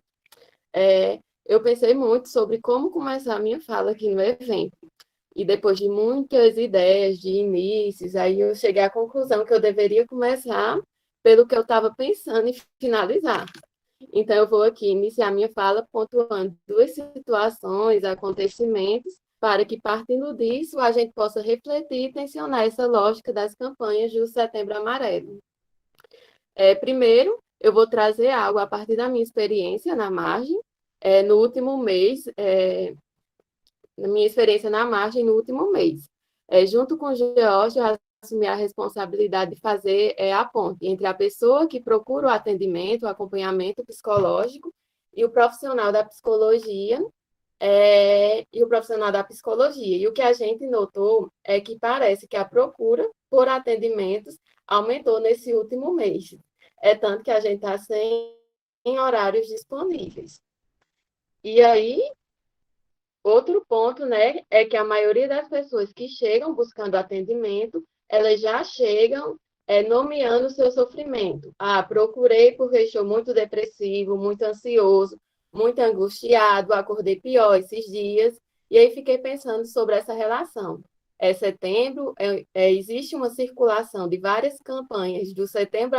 Eu pensei muito sobre como começar a minha fala aqui no evento. E depois de muitas ideias, de inícios, aí eu cheguei à conclusão que eu deveria começar pelo que eu estava pensando e finalizar. Então, eu vou aqui iniciar minha fala pontuando duas situações, acontecimentos, para que, partindo disso, a gente possa refletir e tensionar essa lógica das campanhas do Setembro Amarelo. Primeiro, eu vou trazer algo a partir da minha experiência na Margem. No último mês, na minha experiência na Margem, no último mês. Junto com o George, eu assumi a responsabilidade de fazer a ponte entre a pessoa que procura o atendimento, o acompanhamento psicológico, e o profissional da psicologia, E o que a gente notou é que parece que a procura por atendimentos aumentou nesse último mês. Tanto que a gente está sem horários disponíveis. E aí, outro ponto, né, é que a maioria das pessoas que chegam buscando atendimento, elas já chegam nomeando o seu sofrimento. Ah, procurei porque estou muito depressivo, muito ansioso, muito angustiado, acordei pior esses dias, e aí fiquei pensando sobre essa relação. É setembro, existe uma circulação de várias campanhas do Setembro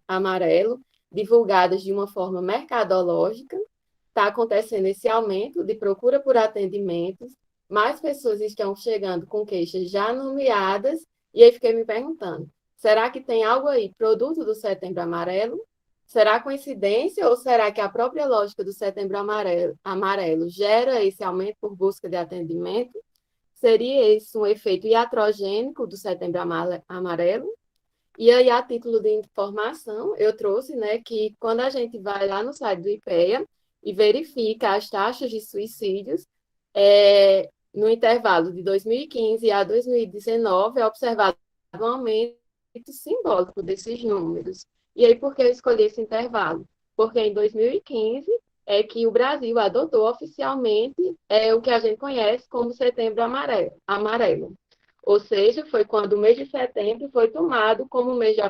Amarelo, divulgadas de uma forma mercadológica, está acontecendo esse aumento de procura por atendimentos, mais pessoas estão chegando com queixas já nomeadas, e aí fiquei me perguntando, será que tem algo aí, produto do Setembro Amarelo? Será coincidência ou será que a própria lógica do Setembro Amarelo gera esse aumento por busca de atendimento? Seria esse um efeito iatrogênico do Setembro Amarelo? E aí, a título de informação, eu trouxe, né, que quando a gente vai lá no site do IPEA e verifica as taxas de suicídios, no intervalo de 2015 a 2019, é observado um aumento simbólico desses números. E aí, por que eu escolhi esse intervalo? Porque em 2015 é que o Brasil adotou oficialmente o que a gente conhece como Setembro Amarelo. Ou seja, foi quando o mês de setembro foi tomado como mês de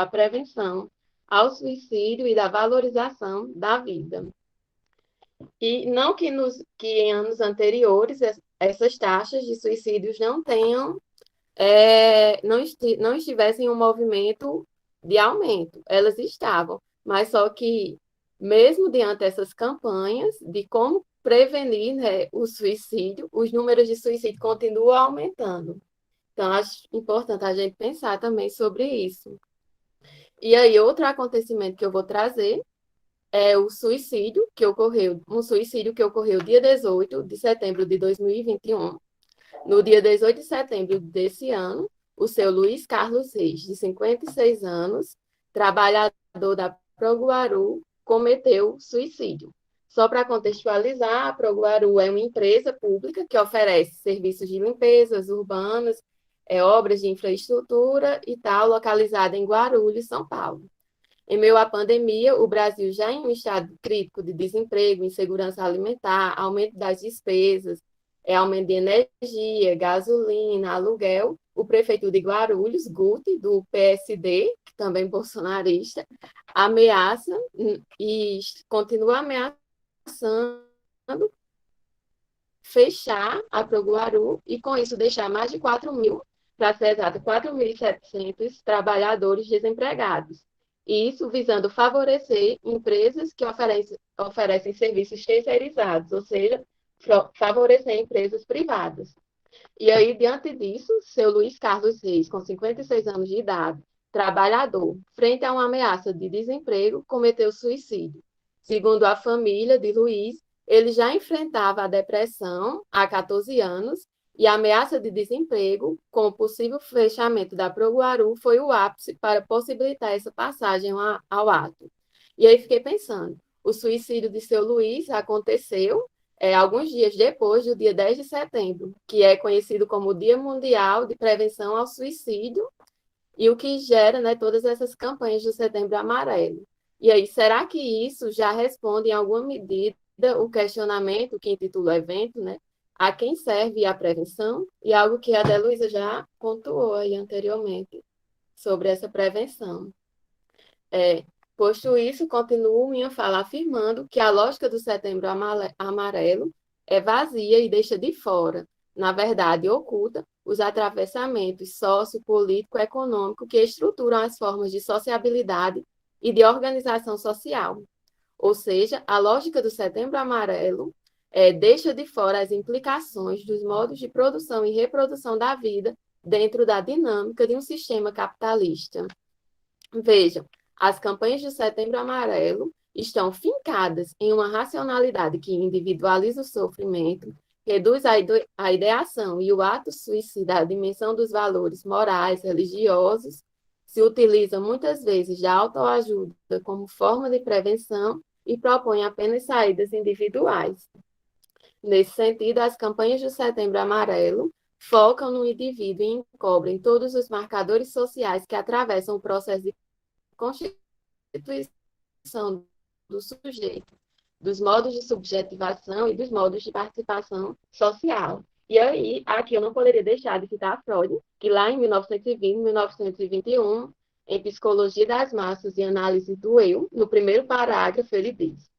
prevenção ao suicídio e da valorização da vida. E não que em anos anteriores essas taxas de suicídios não tenham, não estivessem em um movimento de aumento, elas estavam, mas só que mesmo diante dessas campanhas de como prevenir, né, o suicídio, os números de suicídio continuam aumentando. Então, acho importante a gente pensar também sobre isso. E aí, outro acontecimento que eu vou trazer é o suicídio que ocorreu dia 18 de setembro de 2021. No dia 18 de setembro desse ano, o seu Luiz Carlos Reis, de 56 anos, trabalhador da Proguaru, cometeu suicídio. Só para contextualizar, a Proguaru é uma empresa pública que oferece serviços de limpezas urbanas, obras de infraestrutura e tal, localizada em Guarulhos, São Paulo. Em meio à pandemia, o Brasil já em um estado crítico de desemprego, insegurança alimentar, aumento das despesas, aumento de energia, gasolina, aluguel, o prefeito de Guarulhos, Guti, do PSD, que também é bolsonarista, ameaça e continua ameaçando fechar a Proguaru e, com isso, deixar mais de 4 mil, para ser exato, 4.700 trabalhadores desempregados. E isso visando favorecer empresas que oferecem serviços terceirizados, ou seja, favorecer empresas privadas. E aí, diante disso, seu Luiz Carlos Reis, com 56 anos de idade, trabalhador, frente a uma ameaça de desemprego, cometeu suicídio. Segundo a família de Luiz, ele já enfrentava a depressão há 14 anos e a ameaça de desemprego, com o possível fechamento da Proguaru, foi o ápice para possibilitar essa passagem ao ato. E aí fiquei pensando, o suicídio de seu Luiz aconteceu alguns dias depois do dia 10 de setembro, que é conhecido como o Dia Mundial de Prevenção ao Suicídio, e o que gera, né, todas essas campanhas do Setembro Amarelo. E aí, será que isso já responde em alguma medida o questionamento que intitula o evento, né? A quem serve a prevenção? E algo que a Deluísa já pontuou aí anteriormente sobre essa prevenção. Posto isso, continuo minha fala afirmando que a lógica do Setembro Amarelo é vazia e deixa de fora, na verdade, oculta os atravessamentos sociopolítico-econômico que estruturam as formas de sociabilidade e de organização social. Ou seja, a lógica do Setembro Amarelo deixa de fora as implicações dos modos de produção e reprodução da vida dentro da dinâmica de um sistema capitalista. Vejam, as campanhas do Setembro Amarelo estão fincadas em uma racionalidade que individualiza o sofrimento, reduz a ideação e o ato suicida à dimensão dos valores morais, religiosos, se utiliza muitas vezes da autoajuda como forma de prevenção e propõe apenas saídas individuais. Nesse sentido, as campanhas do Setembro Amarelo focam no indivíduo e encobrem todos os marcadores sociais que atravessam o processo de constituição do sujeito, dos modos de subjetivação e dos modos de participação social. E aí, aqui eu não poderia deixar de citar Freud, que lá em 1920, 1921, em Psicologia das Massas e Análise do Eu, no primeiro parágrafo, ele diz,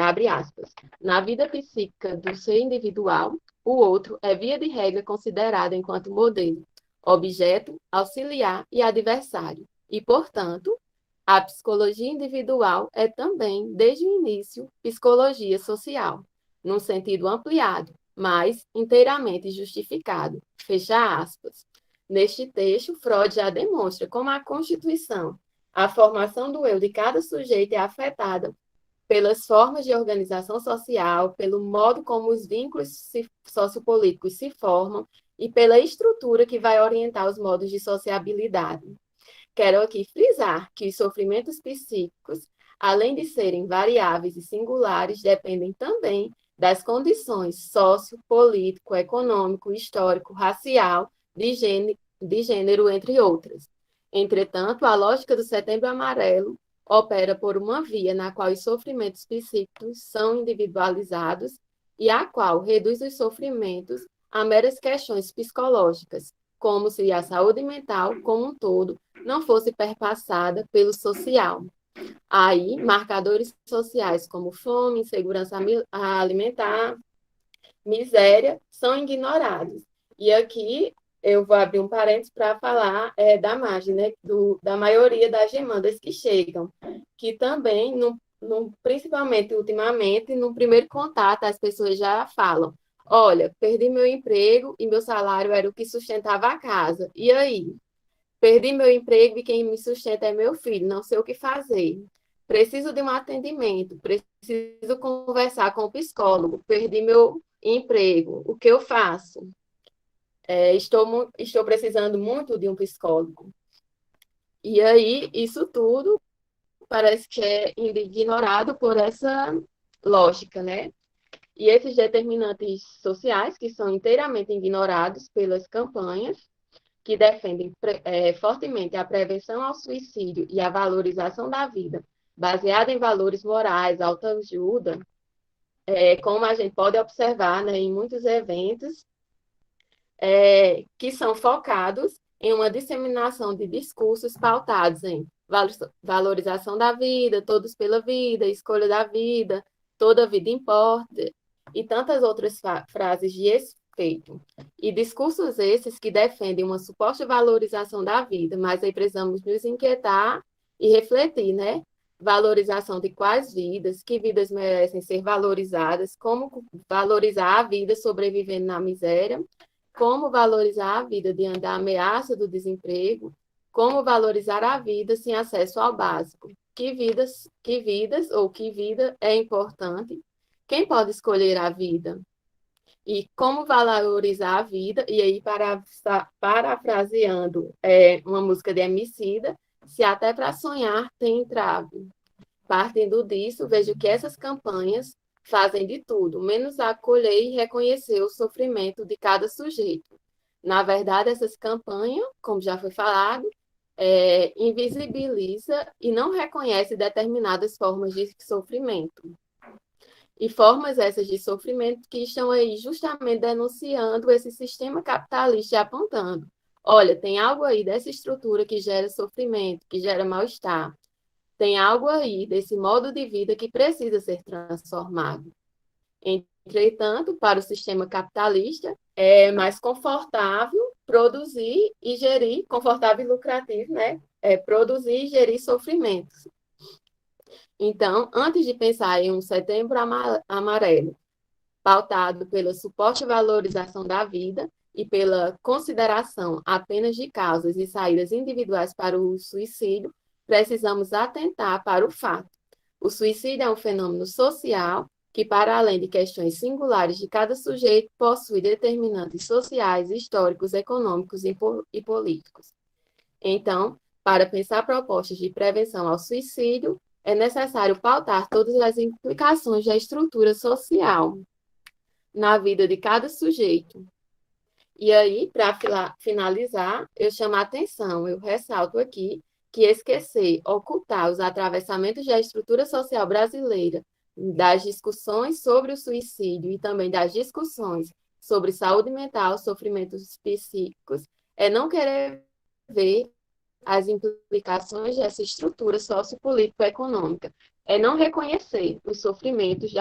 abre aspas, na vida psíquica do ser individual, o outro é, via de regra, considerado enquanto modelo, objeto, auxiliar e adversário. E, portanto, a psicologia individual é também, desde o início, psicologia social, num sentido ampliado, mas inteiramente justificado. Fecha aspas. Neste texto, Freud já demonstra como a constituição, a formação do eu de cada sujeito é afetada pelas formas de organização social, pelo modo como os vínculos sociopolíticos se formam e pela estrutura que vai orientar os modos de sociabilidade. Quero aqui frisar que os sofrimentos psíquicos, além de serem variáveis e singulares, dependem também das condições sociopolítico, econômico, histórico, racial, de gênero, entre outras. Entretanto, a lógica do Setembro Amarelo opera por uma via na qual os sofrimentos psíquicos são individualizados e a qual reduz os sofrimentos a meras questões psicológicas, como se a saúde mental, como um todo, não fosse perpassada pelo social. Aí, marcadores sociais como fome, insegurança alimentar, miséria, são ignorados. E aqui eu vou abrir um parênteses para falar da margem, né, da maioria das demandas que chegam, que também, principalmente ultimamente, no primeiro contato, as pessoas já falam, olha, perdi meu emprego e meu salário era o que sustentava a casa. E aí? Perdi meu emprego e quem me sustenta é meu filho, não sei o que fazer. Preciso de um atendimento, preciso conversar com o psicólogo, perdi meu emprego, o que eu faço? Estou precisando muito de um psicólogo. E aí, isso tudo parece que é ignorado por essa lógica, né? E esses determinantes sociais, que são inteiramente ignorados pelas campanhas, que defendem fortemente a prevenção ao suicídio e a valorização da vida, baseada em valores morais, autoajuda, como a gente pode observar, né, em muitos eventos, que são focados em uma disseminação de discursos pautados em valorização da vida, todos pela vida, escolha da vida, toda vida importa, e tantas outras frases de efeito. E discursos esses que defendem uma suposta valorização da vida, mas aí precisamos nos inquietar e refletir, né? Valorização de quais vidas, que vidas merecem ser valorizadas, como valorizar a vida sobrevivendo na miséria, como valorizar a vida diante da ameaça do desemprego, como valorizar a vida sem acesso ao básico, que vidas ou que vida é importante, quem pode escolher a vida, e como valorizar a vida, e aí parafraseando uma música de Emicida, se até para sonhar tem entrave. Partindo disso, vejo que essas campanhas fazem de tudo, menos acolher e reconhecer o sofrimento de cada sujeito. Na verdade, essas campanhas, como já foi falado, invisibiliza e não reconhece determinadas formas de sofrimento. E formas essas de sofrimento que estão aí justamente denunciando esse sistema capitalista e apontando. Olha, tem algo aí dessa estrutura que gera sofrimento, que gera mal-estar. Tem algo aí desse modo de vida que precisa ser transformado. Entretanto, para o sistema capitalista, é mais confortável produzir e gerir, confortável e lucrativo, né? Produzir e gerir sofrimentos. Então, antes de pensar em um setembro amarelo, pautado pela suposta valorização da vida e pela consideração apenas de causas e saídas individuais para o suicídio, precisamos atentar para o fato. O suicídio é um fenômeno social que, para além de questões singulares de cada sujeito, possui determinantes sociais, históricos, econômicos e políticos. Então, para pensar propostas de prevenção ao suicídio, é necessário pautar todas as implicações da estrutura social na vida de cada sujeito. E aí, para finalizar, eu chamo a atenção, eu ressalto aqui que esquecer, ocultar os atravessamentos da estrutura social brasileira das discussões sobre o suicídio e também das discussões sobre saúde mental, sofrimentos psíquicos, é não querer ver as implicações dessa estrutura sociopolítico-econômica, é não reconhecer os sofrimentos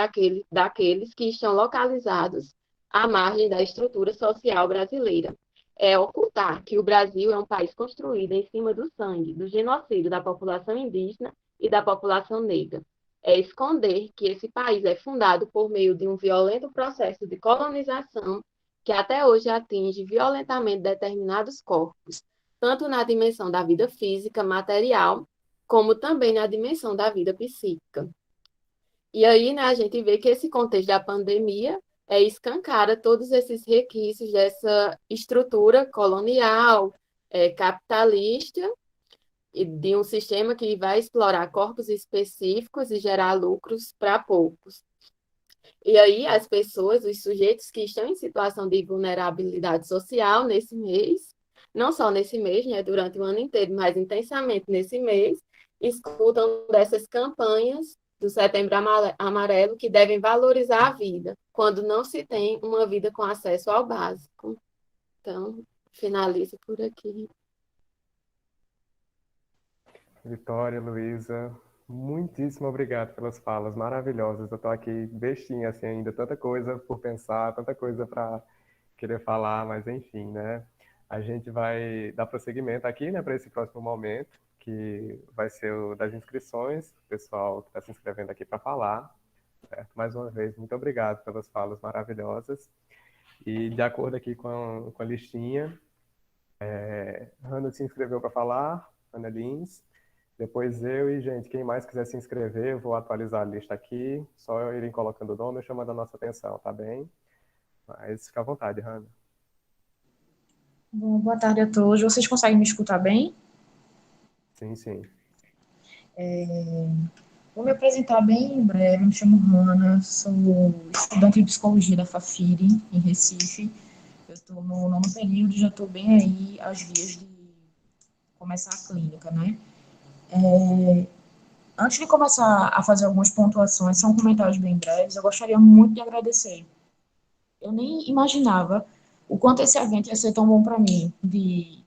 daqueles que estão localizados à margem da estrutura social brasileira. É ocultar que o Brasil é um país construído em cima do sangue, do genocídio da população indígena e da população negra. É esconder que esse país é fundado por meio de um violento processo de colonização que até hoje atinge violentamente determinados corpos, tanto na dimensão da vida física, material, como também na dimensão da vida psíquica. E aí, né, a gente vê que esse contexto da pandemia escancara todos esses requisitos dessa estrutura colonial, capitalista, e de um sistema que vai explorar corpos específicos e gerar lucros para poucos. E aí, as pessoas, os sujeitos que estão em situação de vulnerabilidade social nesse mês, não só nesse mês, né, durante o ano inteiro, mas intensamente nesse mês, escutam dessas campanhas do Setembro Amarelo que devem valorizar a vida, quando não se tem uma vida com acesso ao básico. Então, finalizo por aqui. Vitória, Luísa, muitíssimo obrigado pelas falas maravilhosas. Eu estou aqui bestinha, assim, ainda tanta coisa por pensar, tanta coisa para querer falar, mas enfim, né? A gente vai dar prosseguimento aqui, né, para esse próximo momento, que vai ser o das inscrições, o pessoal que está se inscrevendo aqui para falar, certo? Mais uma vez, muito obrigado pelas falas maravilhosas. E de acordo aqui com a listinha, Hannah se inscreveu para falar, Ana Lins. Depois eu e, gente, quem mais quiser se inscrever, eu vou atualizar a lista aqui. Só irem colocando o nome e chamando a nossa atenção, tá bem? Mas fica à vontade, Hannah. Bom, boa tarde a todos. Vocês conseguem me escutar bem? Sim, sim. Vou me apresentar bem em breve. Me chamo Hannah, sou estudante de psicologia da Fafiri, em Recife. Eu estou no 9º período e já estou bem aí às vias de começar a clínica, né? Antes de começar a fazer algumas pontuações, são comentários bem breves, eu gostaria muito de agradecer. Eu nem imaginava o quanto esse evento ia ser tão bom para mim, de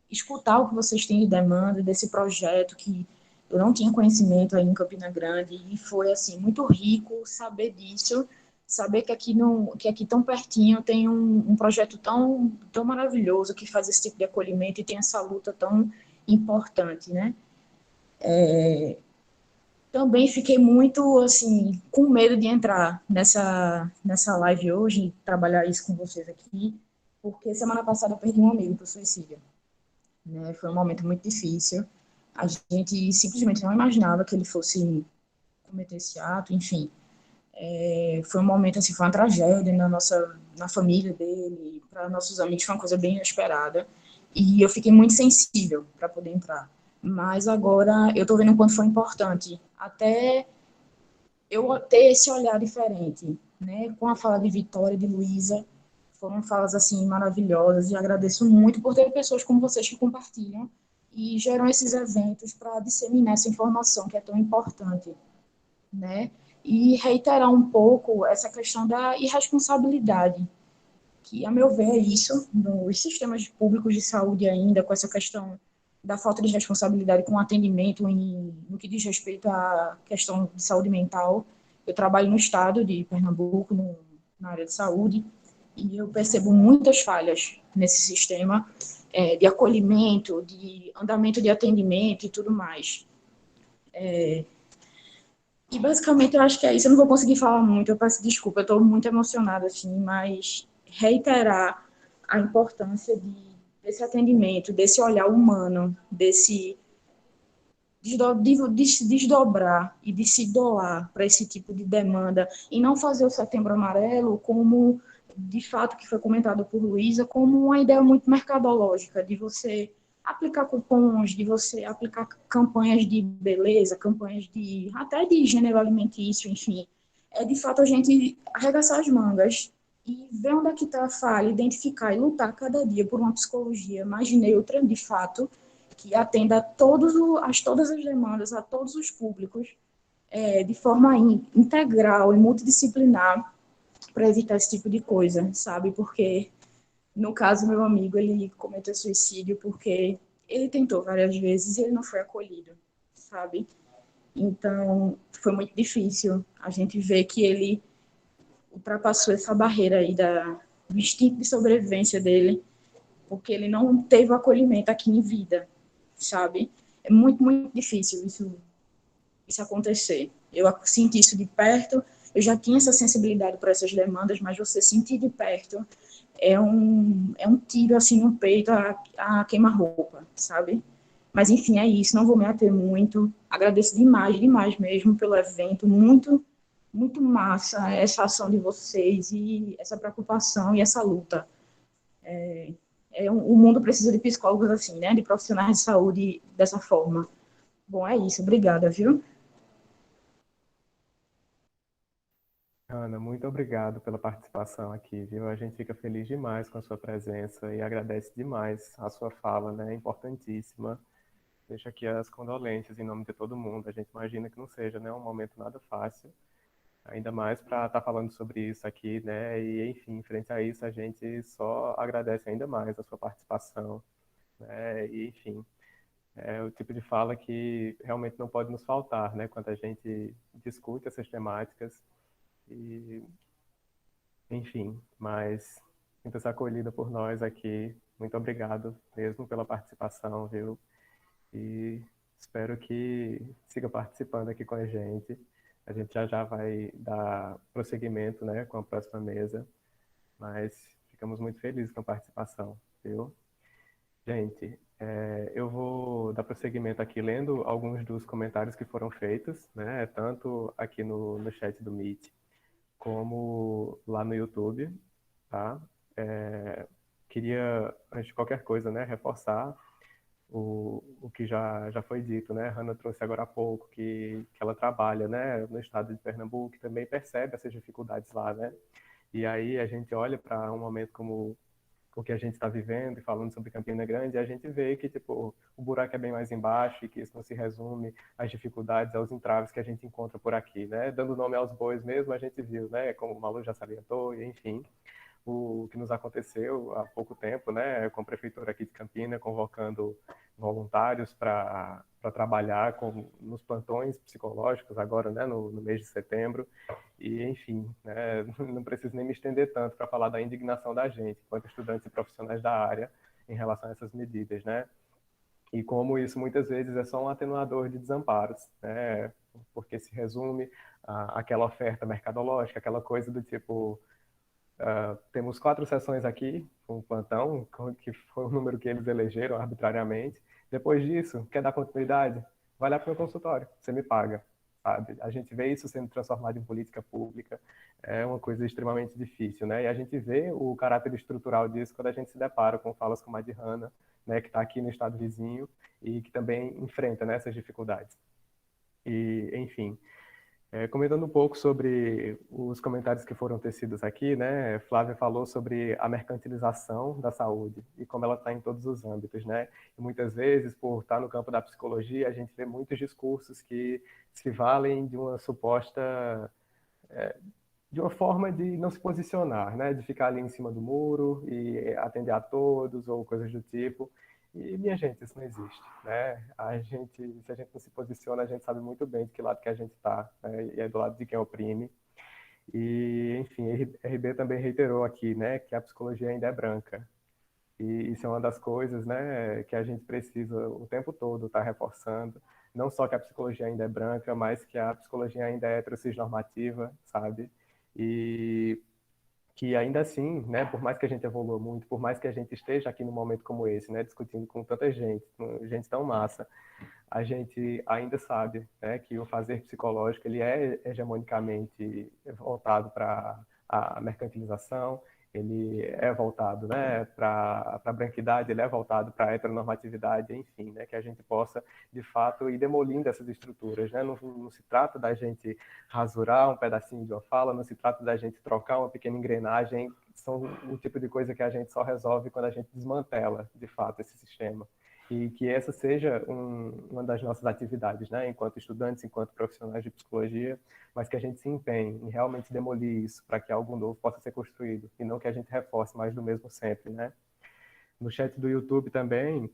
escutar o que vocês têm de demanda desse projeto que eu não tinha conhecimento aí em Campina Grande, e foi, assim, muito rico saber disso, saber que aqui tão pertinho tem um projeto tão maravilhoso que faz esse tipo de acolhimento e tem essa luta tão importante, né? Também fiquei muito, assim, com medo de entrar nessa live hoje, trabalhar isso com vocês aqui, porque semana passada eu perdi um amigo para o suicídio, né? Foi um momento muito difícil. A gente simplesmente não imaginava que ele fosse cometer esse ato, enfim. Foi um momento, assim, foi uma tragédia na família dele, para nossos amigos foi uma coisa bem inesperada, e eu fiquei muito sensível para poder entrar. Mas agora eu estou vendo o quanto foi importante, até eu ter esse olhar diferente, né? Com a fala de Vitória, de Luísa, foram falas, assim, maravilhosas, e agradeço muito por ter pessoas como vocês que compartilham e geram esses eventos para disseminar essa informação que é tão importante, né? E reiterar um pouco essa questão da irresponsabilidade, que, a meu ver, é isso, nos sistemas públicos de saúde ainda, com essa questão da falta de responsabilidade com o atendimento no que diz respeito à questão de saúde mental. Eu trabalho no estado de Pernambuco, na área de saúde, e eu percebo muitas falhas nesse sistema de acolhimento, de andamento de atendimento e tudo mais. E basicamente eu acho que é isso. Eu não vou conseguir falar muito, eu peço desculpa, eu estou muito emocionada, assim, mas reiterar a importância desse atendimento, desse olhar humano, desse de se desdobrar e de se doar para esse tipo de demanda, e não fazer o Setembro Amarelo como, de fato, que foi comentado por Luísa, como uma ideia muito mercadológica, de você aplicar cupons, de você aplicar campanhas de beleza, campanhas até de gênero alimentício, enfim. É, de fato, a gente arregaçar as mangas e ver onde é que está a falha, identificar e lutar cada dia por uma psicologia mais neutra, de fato, que atenda todas as demandas, a todos os públicos, de forma integral e multidisciplinar para evitar esse tipo de coisa, sabe? Porque, no caso, meu amigo, ele cometeu suicídio porque ele tentou várias vezes e ele não foi acolhido, sabe? Então, foi muito difícil. A gente vê que ele ultrapassou essa barreira aí do instinto de sobrevivência dele, porque ele não teve o acolhimento aqui em vida, sabe? É muito, muito difícil isso acontecer. Eu senti isso de perto, eu já tinha essa sensibilidade para essas demandas, mas você sentir de perto é um tiro assim no peito a queima-roupa, sabe? Mas enfim, é isso, não vou me ater muito. Agradeço demais, demais mesmo pelo evento, muito, muito massa essa ação de vocês e essa preocupação e essa luta. O mundo precisa de psicólogos assim, né? De profissionais de saúde dessa forma. Bom, é isso, obrigada, viu? Ana, muito obrigado pela participação aqui, viu? A gente fica feliz demais com a sua presença e agradece demais a sua fala, né? Importantíssima. Deixo aqui as condolências em nome de todo mundo. A gente imagina que não seja, né, um momento nada fácil, ainda mais para estar falando sobre isso aqui, né? E, enfim, frente a isso, a gente só agradece ainda mais a sua participação, né? E, enfim, é o tipo de fala que realmente não pode nos faltar, né? Quando a gente discute essas temáticas. E, enfim, mas sinta-se acolhida por nós aqui. Muito obrigado mesmo pela participação, viu? E espero que siga participando aqui com a gente. A gente já já vai dar prosseguimento, né, com a próxima mesa, mas ficamos muito felizes com a participação, viu? Gente, eu vou dar prosseguimento aqui lendo alguns dos comentários que foram feitos, né, tanto aqui no chat do Meet, como lá no YouTube, tá? Queria, antes de qualquer coisa, né, reforçar o que já foi dito, né? A Hannah trouxe agora há pouco que ela trabalha, né, no estado de Pernambuco e também percebe essas dificuldades lá, né? E aí a gente olha para um momento como o que a gente está vivendo e falando sobre Campina Grande, e a gente vê que tipo o buraco é bem mais embaixo e que isso não se resume às dificuldades, aos entraves que a gente encontra por aqui, né? Dando nome aos bois mesmo, a gente viu, né? Como o Malu já salientou, e enfim, o que nos aconteceu há pouco tempo, né, com a prefeitura aqui de Campina, convocando voluntários para trabalhar nos plantões psicológicos agora, né, no mês de setembro. E, enfim, né, não preciso nem me estender tanto para falar da indignação da gente, enquanto estudantes e profissionais da área, em relação a essas medidas, né? E como isso muitas vezes é só um atenuador de desamparos, né? Porque se resume àquela oferta mercadológica, aquela coisa do tipo, temos 4 sessões aqui, com o plantão, que foi o número que eles elegeram arbitrariamente. Depois disso, quer dar continuidade? Vai lá para o meu consultório, você me paga. Sabe? A gente vê isso sendo transformado em política pública, é uma coisa extremamente difícil, né? E a gente vê o caráter estrutural disso quando a gente se depara com falas como a de Hannah, né, que está aqui no estado vizinho e que também enfrenta, né, essas dificuldades. E, enfim, comentando um pouco sobre os comentários que foram tecidos aqui, né? Flávia falou sobre a mercantilização da saúde e como ela está em todos os âmbitos, né? E muitas vezes, por estar no campo da psicologia, a gente vê muitos discursos que se valem de uma suposta, de uma forma de não se posicionar, né? De ficar ali em cima do muro e atender a todos ou coisas do tipo. E, minha gente, isso não existe, né? Se a gente não se posiciona, a gente sabe muito bem de que lado que a gente está, né? E é do lado de quem oprime. E, enfim, RB também reiterou aqui, né, que a psicologia ainda é branca. E isso é uma das coisas, né, que a gente precisa o tempo todo estar reforçando. Não só que a psicologia ainda é branca, mas que a psicologia ainda é heterossexnormativa, sabe? E que ainda assim, né, por mais que a gente evolua muito, por mais que a gente esteja aqui num momento como esse, né, discutindo com tanta gente, com gente tão massa, a gente ainda sabe, né, que o fazer psicológico ele é hegemonicamente voltado para a mercantilização, ele é voltado, né, para a branquidade, ele é voltado para a heteronormatividade, enfim, né, que a gente possa, de fato, ir demolindo essas estruturas. Né? Não se trata da gente rasurar um pedacinho de uma fala, não se trata da gente trocar uma pequena engrenagem, são o tipo de coisa que a gente só resolve quando a gente desmantela, de fato, esse sistema. e que essa seja uma das nossas atividades, né, enquanto estudantes, enquanto profissionais de psicologia, mas que a gente se empenhe em realmente demolir isso para que algo novo possa ser construído, e não que a gente reforce mais do mesmo sempre, né. No chat do YouTube também,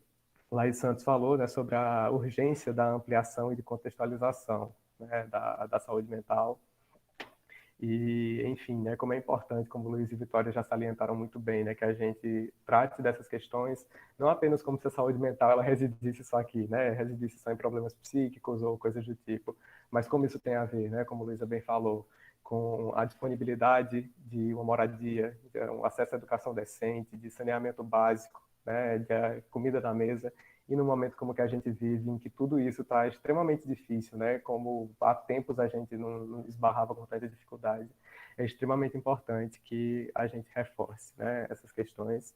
Laís Santos falou, né, sobre a urgência da ampliação e de contextualização, né, da saúde mental. E, enfim, né, como é importante, como Luiz e Vitória já salientaram muito bem, né, que a gente trate dessas questões não apenas como se a saúde mental ela residisse só aqui, né, residisse só em problemas psíquicos ou coisas do tipo, mas como isso tem a ver, né, como Luísa bem falou, com a disponibilidade de uma moradia, de um acesso à educação decente, de saneamento básico, né, de comida na mesa. E no momento como que a gente vive, em que tudo isso está extremamente difícil, né? Como há tempos a gente não esbarrava com tanta dificuldade, é extremamente importante que a gente reforce, né, essas questões.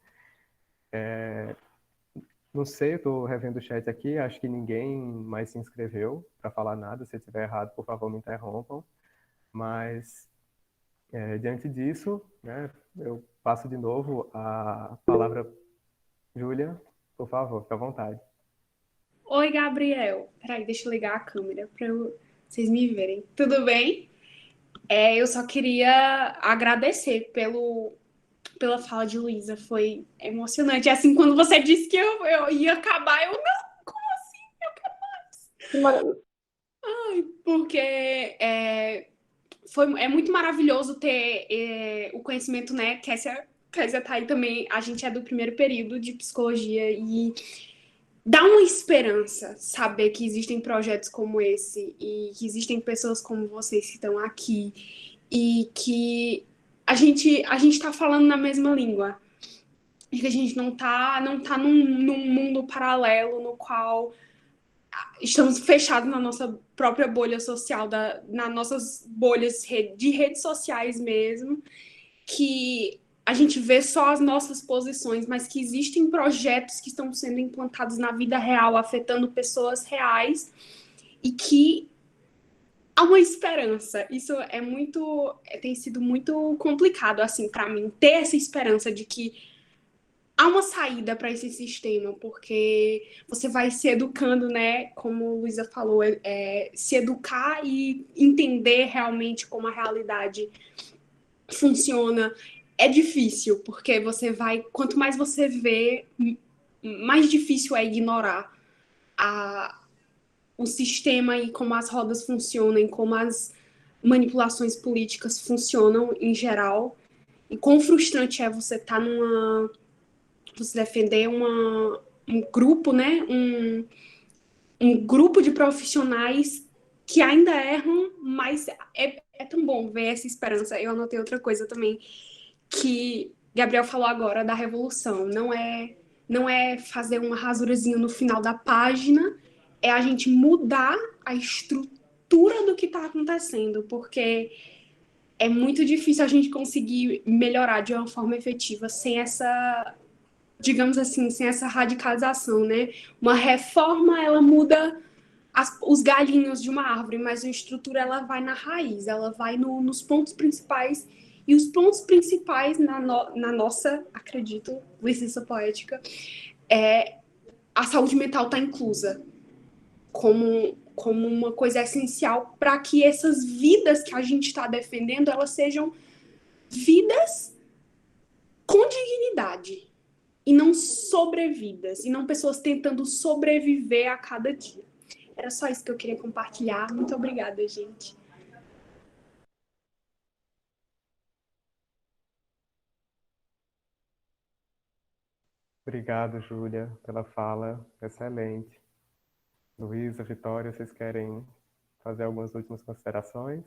Não sei, eu estou revendo o chat aqui, acho que ninguém mais se inscreveu para falar nada. Se eu estiver errado, por favor, me interrompam. Mas, diante disso, né, eu passo de novo a palavra. Júlia, por favor, fique à vontade. Oi, Gabriel. Peraí, deixa eu ligar a câmera para vocês me verem. Tudo bem? Eu só queria agradecer pela fala de Luísa. Foi emocionante. Assim, quando você disse que eu ia acabar, eu não, como assim? Eu quero mais. Ai, porque é muito maravilhoso ter o conhecimento, né? Kézia tá aí também. A gente é do primeiro período de psicologia e dá uma esperança saber que existem projetos como esse e que existem pessoas como vocês que estão aqui e que a gente tá falando na mesma língua e que a gente não tá num mundo paralelo no qual estamos fechados na nossa própria bolha social, nas nossas bolhas de redes sociais mesmo, que a gente vê só as nossas posições, mas que existem projetos que estão sendo implantados na vida real, afetando pessoas reais, e que há uma esperança. Isso tem sido muito complicado, assim, para mim, ter essa esperança de que há uma saída para esse sistema, porque você vai se educando, né? Como a Luísa falou, se educar e entender realmente como a realidade funciona. É difícil, porque quanto mais você vê, mais difícil é ignorar o sistema e como as rodas funcionam, e como as manipulações políticas funcionam em geral. E quão frustrante é você estar você defender um grupo, né? Um grupo de profissionais que ainda erram, mas é tão bom ver essa esperança. Eu anotei outra coisa também, que Gabriel falou agora da revolução. Não é fazer uma rasurazinha no final da página, é a gente mudar a estrutura do que está acontecendo, porque é muito difícil a gente conseguir melhorar de uma forma efetiva sem essa, digamos assim, sem essa radicalização, né? Uma reforma, ela muda os galhinhos de uma árvore, mas a estrutura, ela vai na raiz, ela vai nos pontos principais. E os pontos principais na nossa, acredito, licença poética, a saúde mental está inclusa como uma coisa essencial para que essas vidas que a gente está defendendo, elas sejam vidas com dignidade e não sobrevidas, e não pessoas tentando sobreviver a cada dia. Era só isso que eu queria compartilhar. Muito obrigada, gente. Obrigado, Júlia, pela fala excelente. Luísa, Vitória, vocês querem fazer algumas últimas considerações?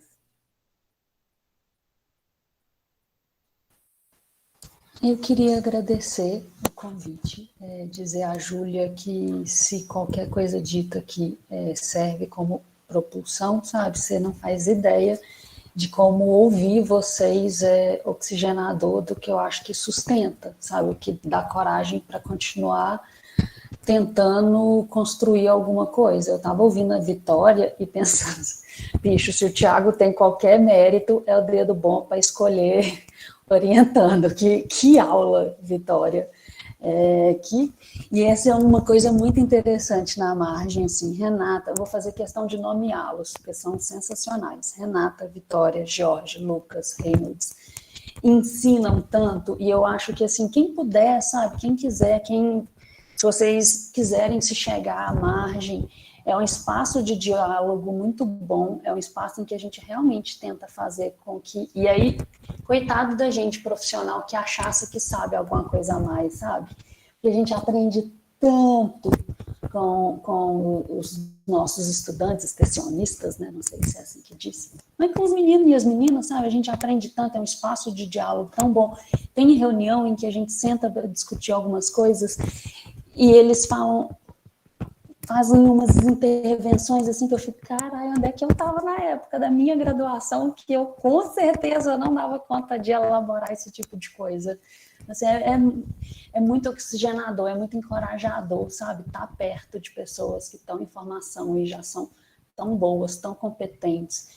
Eu queria agradecer o convite, dizer à Júlia que se qualquer coisa dita aqui serve como propulsão, sabe? Você não faz ideia de como ouvir vocês é oxigenador do que eu acho que sustenta, sabe? O que dá coragem para continuar tentando construir alguma coisa. Eu estava ouvindo a Vitória e pensando, bicho, se o Thiago tem qualquer mérito, é o dedo bom para escolher orientando. Que aula, Vitória. E essa é uma coisa muito interessante na margem, assim, Renata, eu vou fazer questão de nomeá-los, porque são sensacionais, Renata, Vitória, Jorge, Lucas, Reynolds, ensinam tanto, e eu acho que, assim, quem puder, sabe, quem quiser, se vocês quiserem se chegar à margem, é um espaço de diálogo muito bom, é um espaço em que a gente realmente tenta fazer com que... E aí, coitado da gente profissional que achasse que sabe alguma coisa a mais, sabe? Porque a gente aprende tanto com os nossos estudantes extensionistas, né? Não sei se é assim que diz, mas com os meninos e as meninas, sabe? A gente aprende tanto, é um espaço de diálogo tão bom. Tem reunião em que a gente senta para discutir algumas coisas e eles fazem umas intervenções assim que eu fico, caralho, onde é que eu estava na época da minha graduação que eu com certeza não dava conta de elaborar esse tipo de coisa. Assim, é muito oxigenador, é muito encorajador, sabe? Estar perto de pessoas que estão em formação e já são tão boas, tão competentes,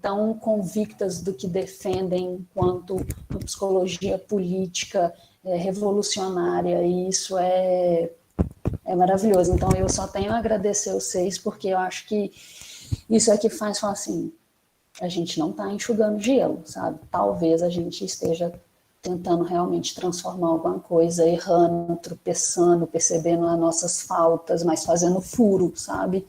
tão convictas do que defendem enquanto psicologia política revolucionária, e isso é maravilhoso. Então, eu só tenho a agradecer vocês, porque eu acho que isso é que faz falar assim, a gente não está enxugando gelo, sabe? Talvez a gente esteja tentando realmente transformar alguma coisa, errando, tropeçando, percebendo as nossas faltas, mas fazendo furo, sabe?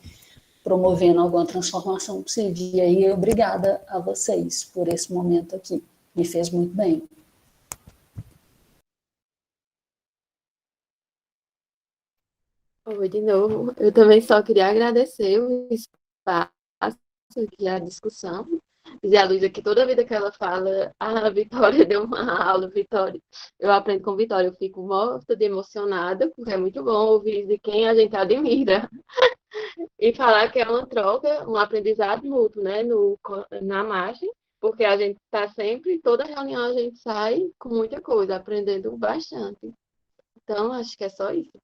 Promovendo alguma transformação possível. E aí, obrigada a vocês por esse momento aqui. Me fez muito bem. Oi, de novo. Eu também só queria agradecer o espaço aqui, a discussão. Dizer a Luísa que toda vida que ela fala, a Vitória deu uma aula, Vitória, eu aprendo com Vitória, eu fico morta de emocionada, porque é muito bom ouvir de quem a gente admira. E falar que é uma troca, um aprendizado mútuo, né, na margem, porque a gente está sempre, toda reunião a gente sai com muita coisa, aprendendo bastante. Então, acho que é só isso.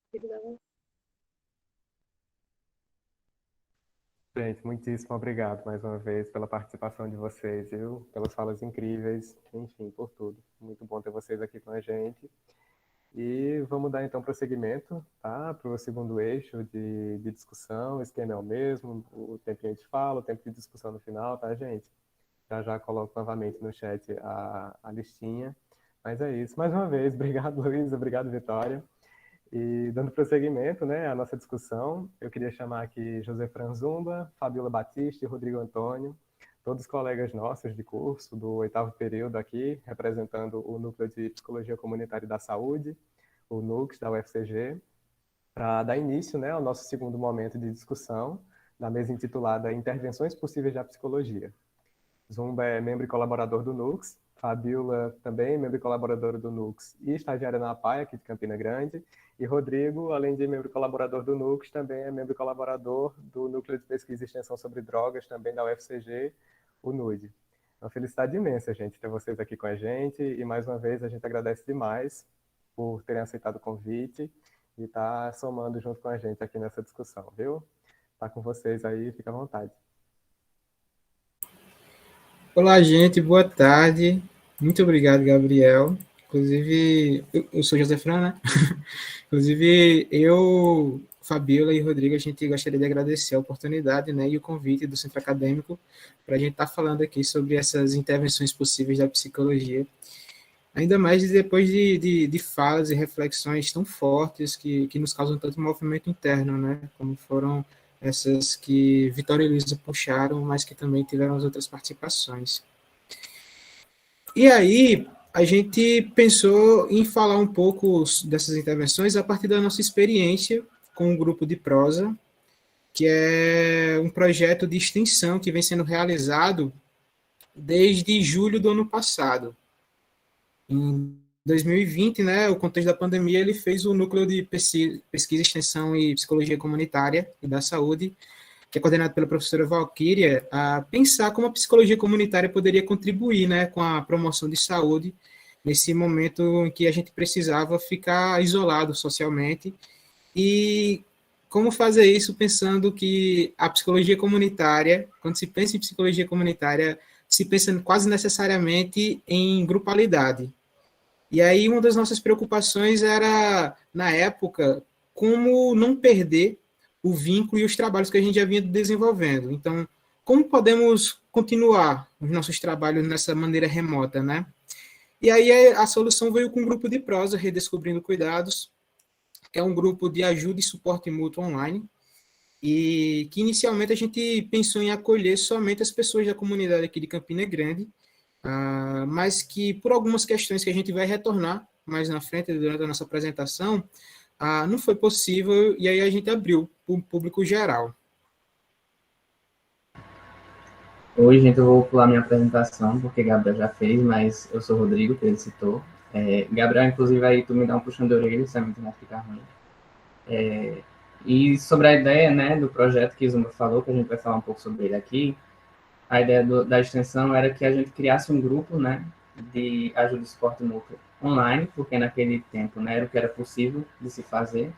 Gente, muitíssimo obrigado mais uma vez pela participação de vocês, viu? Pelas falas incríveis, enfim, por tudo. Muito bom ter vocês aqui com a gente. E vamos dar então prosseguimento, tá? Para o segundo eixo de discussão. O esquema é o mesmo, o tempinho de fala, o tempo de discussão no final, tá, gente? Já coloco novamente no chat a listinha. Mas é isso. Mais uma vez, obrigado, Luísa, obrigado, Vitória. E dando prosseguimento, né, à nossa discussão, eu queria chamar aqui José Franzumba, Fabiola Batista e Rodrigo Antônio, todos colegas nossos de curso, do 8º período aqui, representando o Núcleo de Psicologia Comunitária e da Saúde, o NUCS da UFCG, para dar início, né, ao nosso segundo momento de discussão, na mesa intitulada Intervenções Possíveis da Psicologia. Zumba é membro e colaborador do NUCS, Fabiola também membro e colaboradora do NUCS e estagiária na APAE, aqui de Campina Grande, e Rodrigo, além de membro e colaborador do NUCS, também é membro e colaborador do Núcleo de Pesquisa e Extensão sobre Drogas, também da UFCG, o NUD. Uma felicidade imensa, gente, ter vocês aqui com a gente, e mais uma vez a gente agradece demais por terem aceitado o convite e estar somando junto com a gente aqui nessa discussão, viu? Tá com vocês aí, fica à vontade. Olá, gente, boa tarde. Muito obrigado, Gabriel. Inclusive, eu sou José Fran, né? Inclusive, eu, Fabiola e Rodrigo, a gente gostaria de agradecer a oportunidade, né, e o convite do Centro Acadêmico para a gente estar falando aqui sobre essas intervenções possíveis da psicologia. Ainda mais depois de falas e reflexões tão fortes que nos causam tanto movimento interno, né? Como foram essas que Vitória e Luísa puxaram, mas que também tiveram as outras participações. E aí, a gente pensou em falar um pouco dessas intervenções a partir da nossa experiência com o grupo de prosa, que é um projeto de extensão que vem sendo realizado desde julho do ano passado. Em 2020, né, o contexto da pandemia, ele fez o Núcleo de Pesquisa, Extensão e Psicologia Comunitária e da Saúde, que é coordenado pela professora Valquíria, a pensar como a psicologia comunitária poderia contribuir, né, com a promoção de saúde nesse momento em que a gente precisava ficar isolado socialmente, e como fazer isso pensando que a psicologia comunitária, quando se pensa em psicologia comunitária, se pensa quase necessariamente em grupalidade. E aí uma das nossas preocupações era, na época, como não perder o vínculo e os trabalhos que a gente já vinha desenvolvendo. Então, como podemos continuar os nossos trabalhos nessa maneira remota, né? E aí a solução veio com um grupo de prosa, Redescobrindo Cuidados, que é um grupo de ajuda e suporte mútuo online, e que inicialmente a gente pensou em acolher somente as pessoas da comunidade aqui de Campina Grande, mas que por algumas questões que a gente vai retornar mais na frente, durante a nossa apresentação, não foi possível, e aí a gente abriu para o público geral. Hoje, gente, eu vou pular minha apresentação, porque Gabriel já fez, mas eu sou o Rodrigo, que ele citou. Gabriel, inclusive, aí tu me dá um puxão de orelha, se a mente não ficar ruim. E sobre a ideia, né, do projeto que Zumba falou, que a gente vai falar um pouco sobre ele aqui, a ideia da extensão era que a gente criasse um grupo, né, de ajuda e suporte mútuo online, porque naquele tempo, né, era o que era possível de se fazer,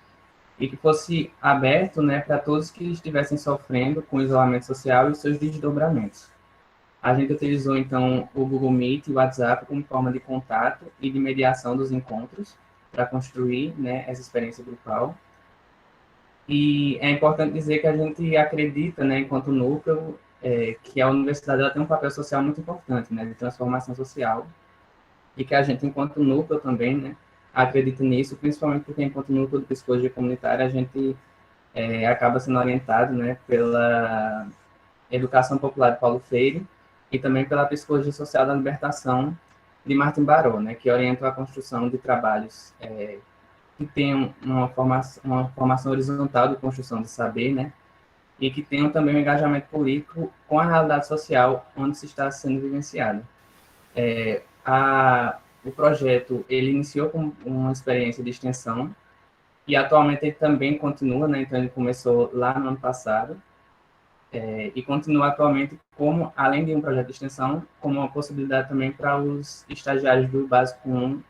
e que fosse aberto, né, para todos que estivessem sofrendo com isolamento social e os seus desdobramentos. A gente utilizou, então, o Google Meet e o WhatsApp como forma de contato e de mediação dos encontros para construir, né, essa experiência grupal. E é importante dizer que a gente acredita, né, enquanto núcleo, que a universidade ela tem um papel social muito importante, né, de transformação social, e que a gente, enquanto núcleo também, né, acredita nisso, principalmente porque, enquanto núcleo de psicologia comunitária, a gente acaba sendo orientado, né, pela educação popular de Paulo Freire e também pela psicologia social da libertação de Martin Barrow, né, que orienta a construção de trabalhos que tenham uma formação horizontal de construção de saber, né, e que tenham também um engajamento político com a realidade social onde se está sendo vivenciado. O projeto, ele iniciou com uma experiência de extensão e atualmente ele também continua, né, então ele começou lá no ano passado, e continua atualmente como, além de um projeto de extensão, como uma possibilidade também para os estagiários do Básico 1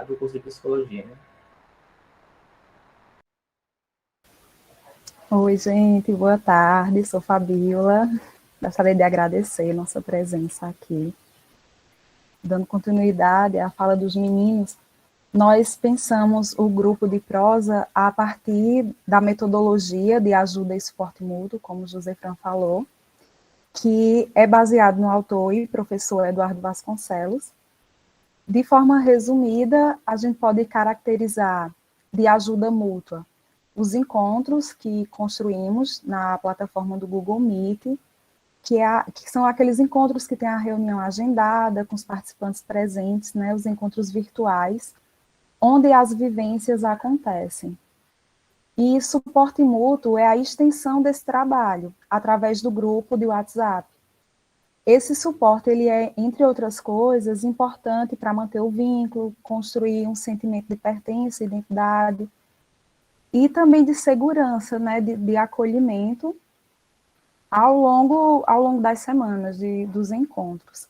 do curso de Psicologia, né? Oi, gente, boa tarde, sou Fabiola. Gostaria de agradecer nossa presença aqui. Dando continuidade à fala dos meninos, nós pensamos o grupo de prosa a partir da metodologia de ajuda e suporte mútuo, como o José Fran falou, que é baseado no autor e professor Eduardo Vasconcelos. De forma resumida, a gente pode caracterizar de ajuda mútua os encontros que construímos na plataforma do Google Meet, que são aqueles encontros que tem a reunião agendada, com os participantes presentes, né, os encontros virtuais, onde as vivências acontecem. E suporte mútuo é a extensão desse trabalho, através do grupo de WhatsApp. Esse suporte, ele é, entre outras coisas, importante para manter o vínculo, construir um sentimento de pertença, identidade, e também de segurança, né, de acolhimento ao longo das semanas dos encontros.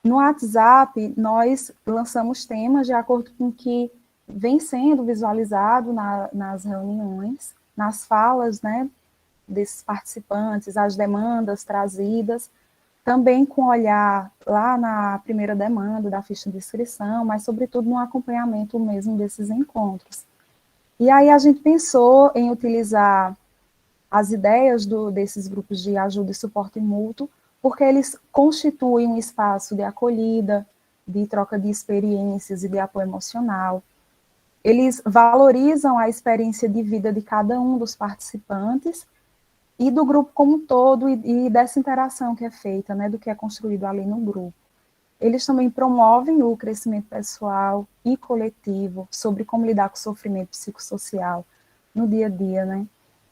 No WhatsApp, nós lançamos temas de acordo com o que vem sendo visualizado nas reuniões, nas falas, né, desses participantes, as demandas trazidas, também com olhar lá na primeira demanda da ficha de inscrição, mas sobretudo no acompanhamento mesmo desses encontros. E aí a gente pensou em utilizar as ideias desses grupos de ajuda e suporte mútuo, porque eles constituem um espaço de acolhida, de troca de experiências e de apoio emocional. Eles valorizam a experiência de vida de cada um dos participantes e do grupo como um todo, e dessa interação que é feita, né, do que é construído ali no grupo. Eles também promovem o crescimento pessoal e coletivo sobre como lidar com o sofrimento psicossocial no dia a dia, né?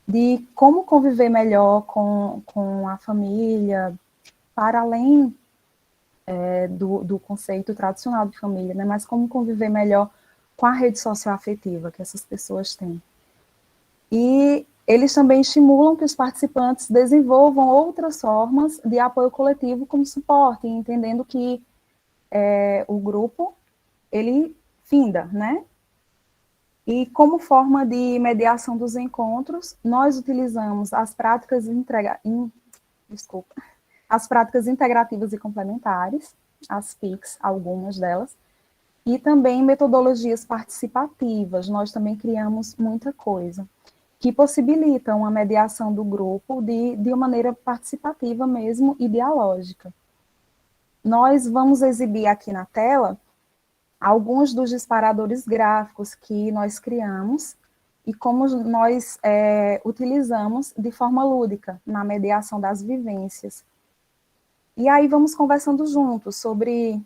De como conviver melhor com a família, para além do conceito tradicional de família, né? Mas como conviver melhor com a rede socioafetiva que essas pessoas têm. E eles também estimulam que os participantes desenvolvam outras formas de apoio coletivo como suporte, entendendo que o grupo, ele finda, né? E como forma de mediação dos encontros, nós utilizamos as práticas integrativas e complementares, as PICs, algumas delas, E também metodologias participativas, nós também criamos muita coisa, que possibilitam uma mediação do grupo de uma maneira participativa mesmo e dialógica. Nós vamos exibir aqui na tela alguns dos disparadores gráficos que nós criamos e como nós utilizamos de forma lúdica na mediação das vivências. E aí vamos conversando juntos sobre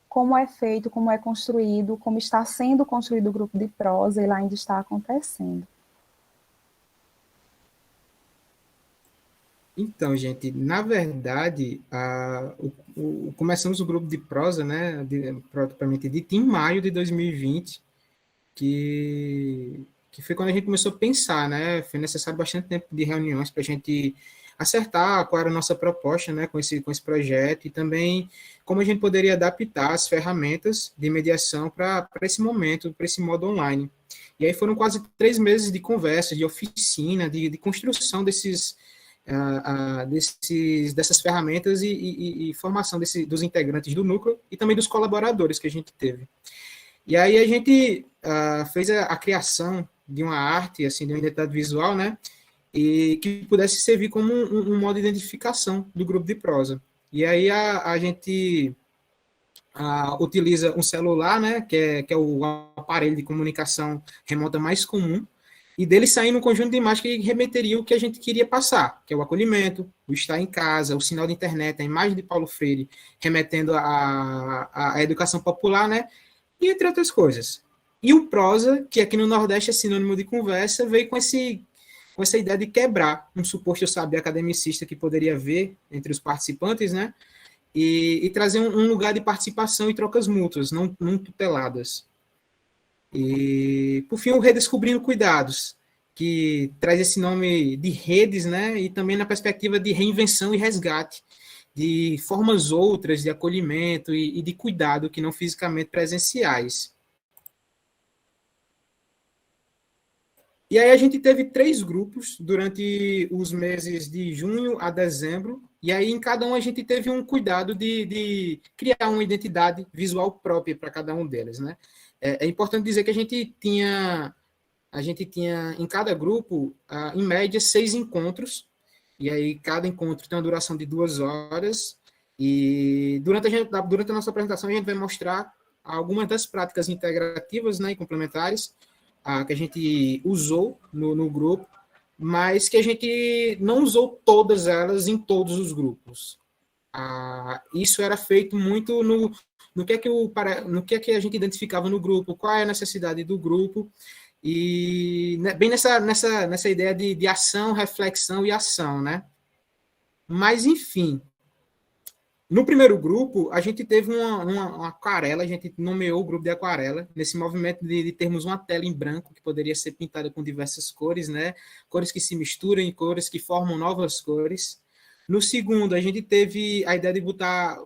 como é feito, como é construído, como está sendo construído o grupo de prosa, ele ainda está acontecendo. Então, gente, na verdade, começamos o grupo de prosa, né, propriamente dito, em maio de 2020, que foi quando a gente começou a pensar, né, foi necessário bastante tempo de reuniões para a gente acertar qual era a nossa proposta, né, com esse projeto, e também como a gente poderia adaptar as ferramentas de mediação para esse momento, para esse modo online. E aí foram quase 3 meses de conversa, de oficina, de construção dessas ferramentas e formação dos integrantes do núcleo e também dos colaboradores que a gente teve. E aí a gente fez a criação de uma arte, assim, de uma identidade visual, né, e que pudesse servir como um modo de identificação do grupo de prosa. E aí a gente utiliza um celular, né, que é o aparelho de comunicação remota mais comum, e dele saindo um conjunto de imagens que remeteria o que a gente queria passar, que é o acolhimento, o estar em casa, o sinal de internet, a imagem de Paulo Freire, remetendo à educação popular, né, e entre outras coisas. E o prosa, que aqui no Nordeste é sinônimo de conversa, veio com essa ideia de quebrar um suposto saber academicista que poderia haver entre os participantes, né, e trazer um lugar de participação e trocas mútuas, não tuteladas. E, por fim, o Redescobrindo Cuidados, que traz esse nome de redes, né, e também na perspectiva de reinvenção e resgate de formas outras de acolhimento e de cuidado que não fisicamente presenciais. E aí a gente teve 3 grupos durante os meses de junho a dezembro, e aí em cada um a gente teve um cuidado de criar uma identidade visual própria para cada um deles, né? É importante dizer que a gente tinha em cada grupo, em média, 6 encontros, e aí cada encontro tem uma duração de 2 horas, e durante a nossa apresentação a gente vai mostrar algumas das práticas integrativas, né, e complementares que a gente usou no grupo, mas que a gente não usou todas elas em todos os grupos. Isso era feito muito no que é que a gente identificava no grupo, qual é a necessidade do grupo, e bem nessa ideia de ação, reflexão e ação, né? Mas, enfim, no primeiro grupo, a gente teve uma aquarela, a gente nomeou o grupo de aquarela, nesse movimento de termos uma tela em branco, que poderia ser pintada com diversas cores, né? Cores que se misturam e cores que formam novas cores. No segundo, a gente teve a ideia de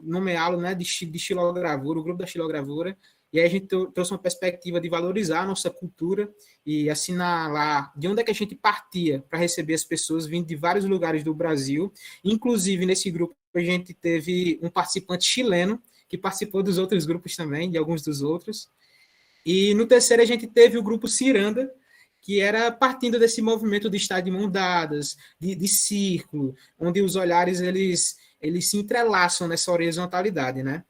nomeá-lo, né, de xilogravura, o grupo da xilogravura, e aí a gente trouxe uma perspectiva de valorizar a nossa cultura e assinalar de onde é que a gente partia para receber as pessoas vindo de vários lugares do Brasil. Inclusive, nesse grupo, a gente teve um participante chileno, que participou dos outros grupos também, de alguns dos outros. E no terceiro, a gente teve o grupo Ciranda, que era partindo desse movimento de estar de mãos dadas, de círculo, onde os olhares eles se entrelaçam nessa horizontalidade, né?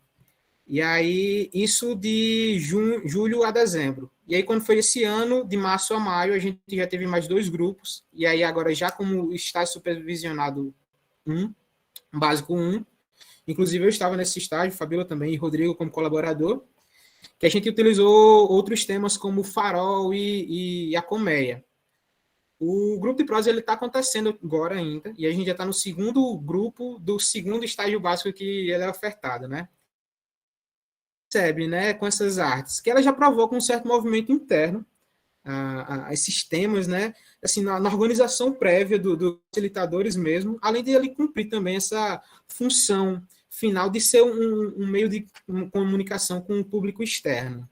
E aí, isso de julho a dezembro. E aí, quando foi esse ano, de março a maio, a gente já teve mais 2 grupos, e aí agora já como estágio supervisionado básico 1, inclusive eu estava nesse estágio, Fabíola também, e Rodrigo como colaborador, que a gente utilizou outros temas como farol e a colmeia. O grupo de prosa está acontecendo agora ainda, e a gente já está no segundo grupo do segundo estágio básico que ele é ofertado, né? Percebe, né, com essas artes, que ela já provocam um certo movimento interno a esses temas, né, assim, na organização prévia dos facilitadores mesmo, além de ele cumprir também essa função final de ser um meio de comunicação com o público externo.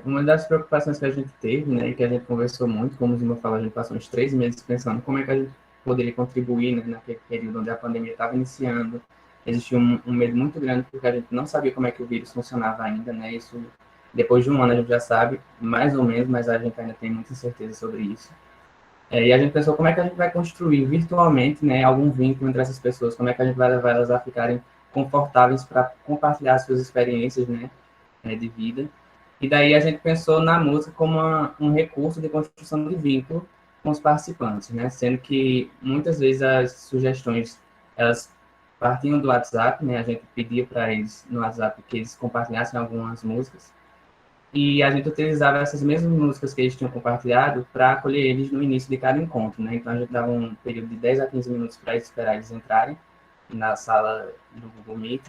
Uma das preocupações que a gente teve, né, e que a gente conversou muito, como o Zima falou, a gente passou uns 3 meses pensando como é que a gente poderia contribuir, né, naquele período onde a pandemia estava iniciando. Existia um medo muito grande, porque a gente não sabia como é que o vírus funcionava ainda, né? Isso, depois de um ano, a gente já sabe, mais ou menos, mas a gente ainda tem muita incerteza sobre isso. E a gente pensou como é que a gente vai construir virtualmente, né, algum vínculo entre essas pessoas, como é que a gente vai levar elas a ficarem confortáveis para compartilhar suas experiências, né, de vida. E daí a gente pensou na música como um recurso de construção de vínculo com os participantes, né, sendo que muitas vezes as sugestões, elas partiam do WhatsApp, né, a gente pedia para eles no WhatsApp que eles compartilhassem algumas músicas, e a gente utilizava essas mesmas músicas que eles tinham compartilhado para acolher eles no início de cada encontro, né? Então a gente dava um período de 10 a 15 minutos para esperar eles entrarem na sala do Google Meet,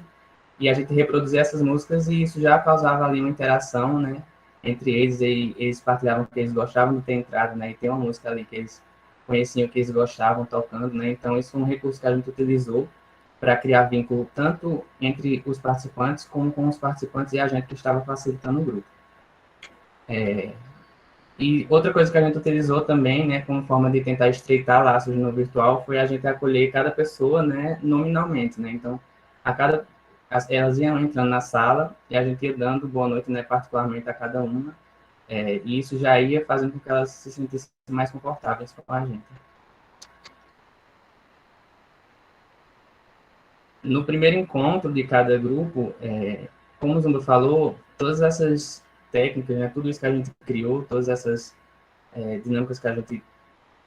e a gente reproduzia essas músicas, e isso já causava ali uma interação, né, entre eles, e eles partilhavam que eles gostavam de ter entrado, né, e tem uma música ali que eles conheciam, que eles gostavam tocando, né? Então isso foi um recurso que a gente utilizou para criar vínculo tanto entre os participantes como com os participantes e a gente que estava facilitando o grupo. E outra coisa que a gente utilizou também, né, como forma de tentar estreitar laços no virtual, foi a gente acolher cada pessoa, né, nominalmente, né? Então, elas iam entrando na sala e a gente ia dando boa noite, né, particularmente a cada uma. E isso já ia fazendo com que elas se sentissem mais confortáveis com a gente. No primeiro encontro de cada grupo, como o Zumba falou, todas essas técnicas, né, tudo isso que a gente criou, todas essas dinâmicas que a gente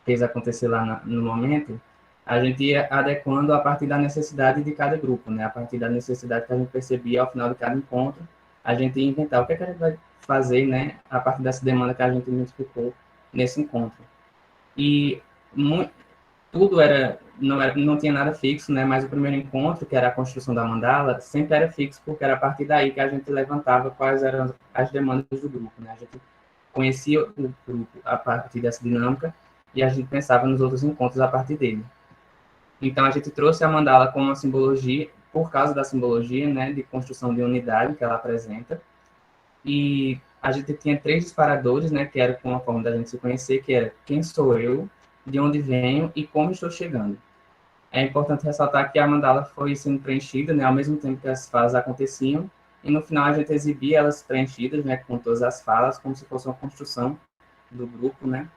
fez acontecer lá no momento, a gente ia adequando a partir da necessidade de cada grupo, né? A partir da necessidade que a gente percebia ao final de cada encontro, a gente ia inventar o que é que a gente vai fazer, né? A partir dessa demanda que a gente identificou nesse encontro. E tudo não tinha nada fixo, né? Mas o primeiro encontro, que era a construção da mandala, sempre era fixo, porque era a partir daí que a gente levantava quais eram as demandas do grupo, né? A gente conhecia o grupo a partir dessa dinâmica e a gente pensava nos outros encontros a partir dele. Então, a gente trouxe a mandala como uma simbologia, por causa da simbologia, né, de construção de unidade que ela apresenta. E a gente tinha 3 disparadores, né, que era uma forma da gente se conhecer, que era quem sou eu, de onde venho e como estou chegando. É importante ressaltar que a mandala foi sendo preenchida, né, ao mesmo tempo que as falas aconteciam, e no final a gente exibia elas preenchidas, né, com todas as falas, como se fosse uma construção do grupo, né.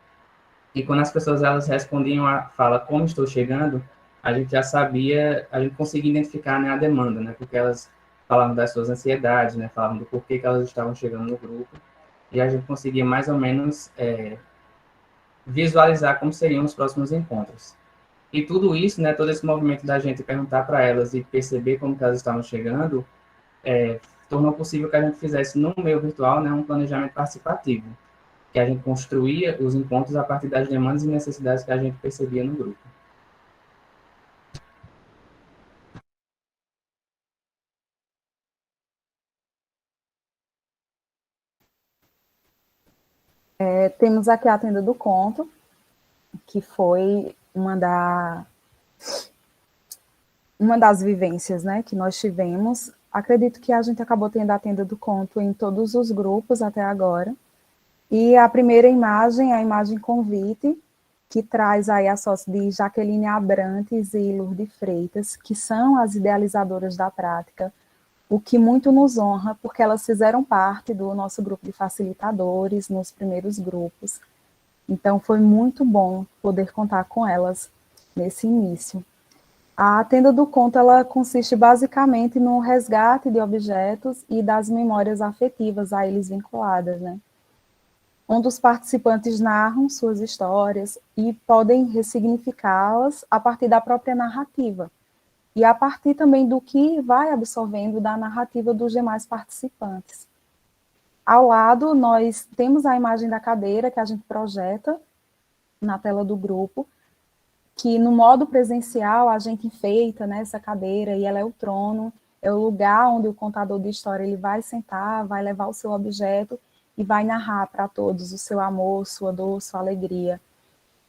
E quando as pessoas elas respondiam a fala como estou chegando, a gente já sabia, a gente conseguia identificar, né, a demanda, né, porque elas falavam das suas ansiedades, né, falavam do porquê que elas estavam chegando no grupo, e a gente conseguia mais ou menos visualizar como seriam os próximos encontros. E tudo isso, né, todo esse movimento da gente perguntar para elas e perceber como que elas estavam chegando, tornou possível que a gente fizesse no meio virtual, né, um planejamento participativo, que a gente construía os encontros a partir das demandas e necessidades que a gente percebia no grupo. Temos aqui a tenda do conto, que foi uma das vivências, né, que nós tivemos. Acredito que a gente acabou tendo a tenda do conto em todos os grupos até agora. E a primeira imagem é a imagem convite, que traz aí a sócia de Jaqueline Abrantes e Lourdes Freitas, que são as idealizadoras da prática, o que muito nos honra, porque elas fizeram parte do nosso grupo de facilitadores nos primeiros grupos. Então, foi muito bom poder contar com elas nesse início. A tenda do conto, ela consiste basicamente no resgate de objetos e das memórias afetivas a eles vinculadas, né? Onde os participantes narram suas histórias e podem ressignificá-las a partir da própria narrativa, e a partir também do que vai absorvendo da narrativa dos demais participantes. Ao lado, nós temos a imagem da cadeira que a gente projeta na tela do grupo, que no modo presencial a gente enfeita, né, essa cadeira, e ela é o trono, é o lugar onde o contador de história ele vai sentar, vai levar o seu objeto e vai narrar para todos o seu amor, sua dor, sua alegria.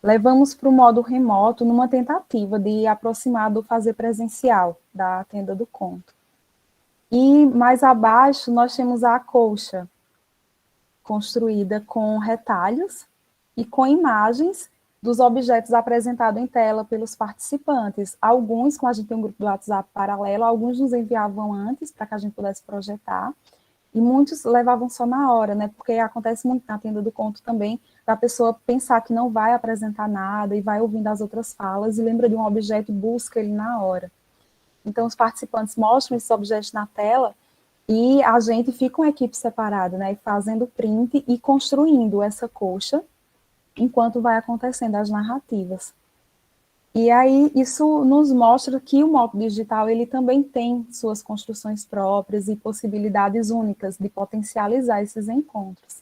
Levamos para o modo remoto numa tentativa de aproximar do fazer presencial da tenda do conto. E mais abaixo nós temos a colcha, construída com retalhos e com imagens dos objetos apresentados em tela pelos participantes. Alguns, como a gente tem um grupo do WhatsApp paralelo, alguns nos enviavam antes para que a gente pudesse projetar, e muitos levavam só na hora, né? Porque acontece muito na tenda do conto também, da pessoa pensar que não vai apresentar nada e vai ouvindo as outras falas e lembra de um objeto e busca ele na hora. Então, os participantes mostram esses objetos na tela e a gente fica uma equipe separada, né? Fazendo print e construindo essa coxa enquanto vai acontecendo as narrativas. E aí, isso nos mostra que o MOOC digital, ele também tem suas construções próprias e possibilidades únicas de potencializar esses encontros.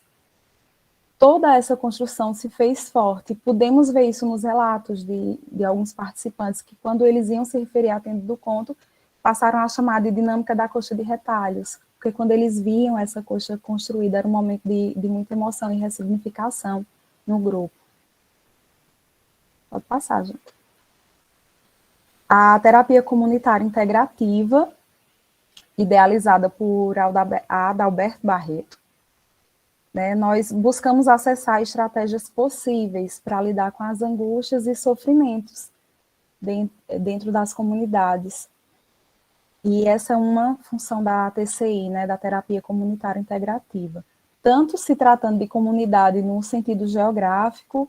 Toda essa construção se fez forte. Podemos ver isso nos relatos de alguns participantes, que quando eles iam se referir à tenda do conto, passaram a chamar de dinâmica da coxa de retalhos, porque quando eles viam essa coxa construída, era um momento de muita emoção e ressignificação no grupo. Pode passar, gente. A terapia comunitária integrativa, idealizada por Adalberto Barreto, né, nós buscamos acessar estratégias possíveis para lidar com as angústias e sofrimentos dentro das comunidades. E essa é uma função da TCI, né, da terapia comunitária integrativa. Tanto se tratando de comunidade no sentido geográfico,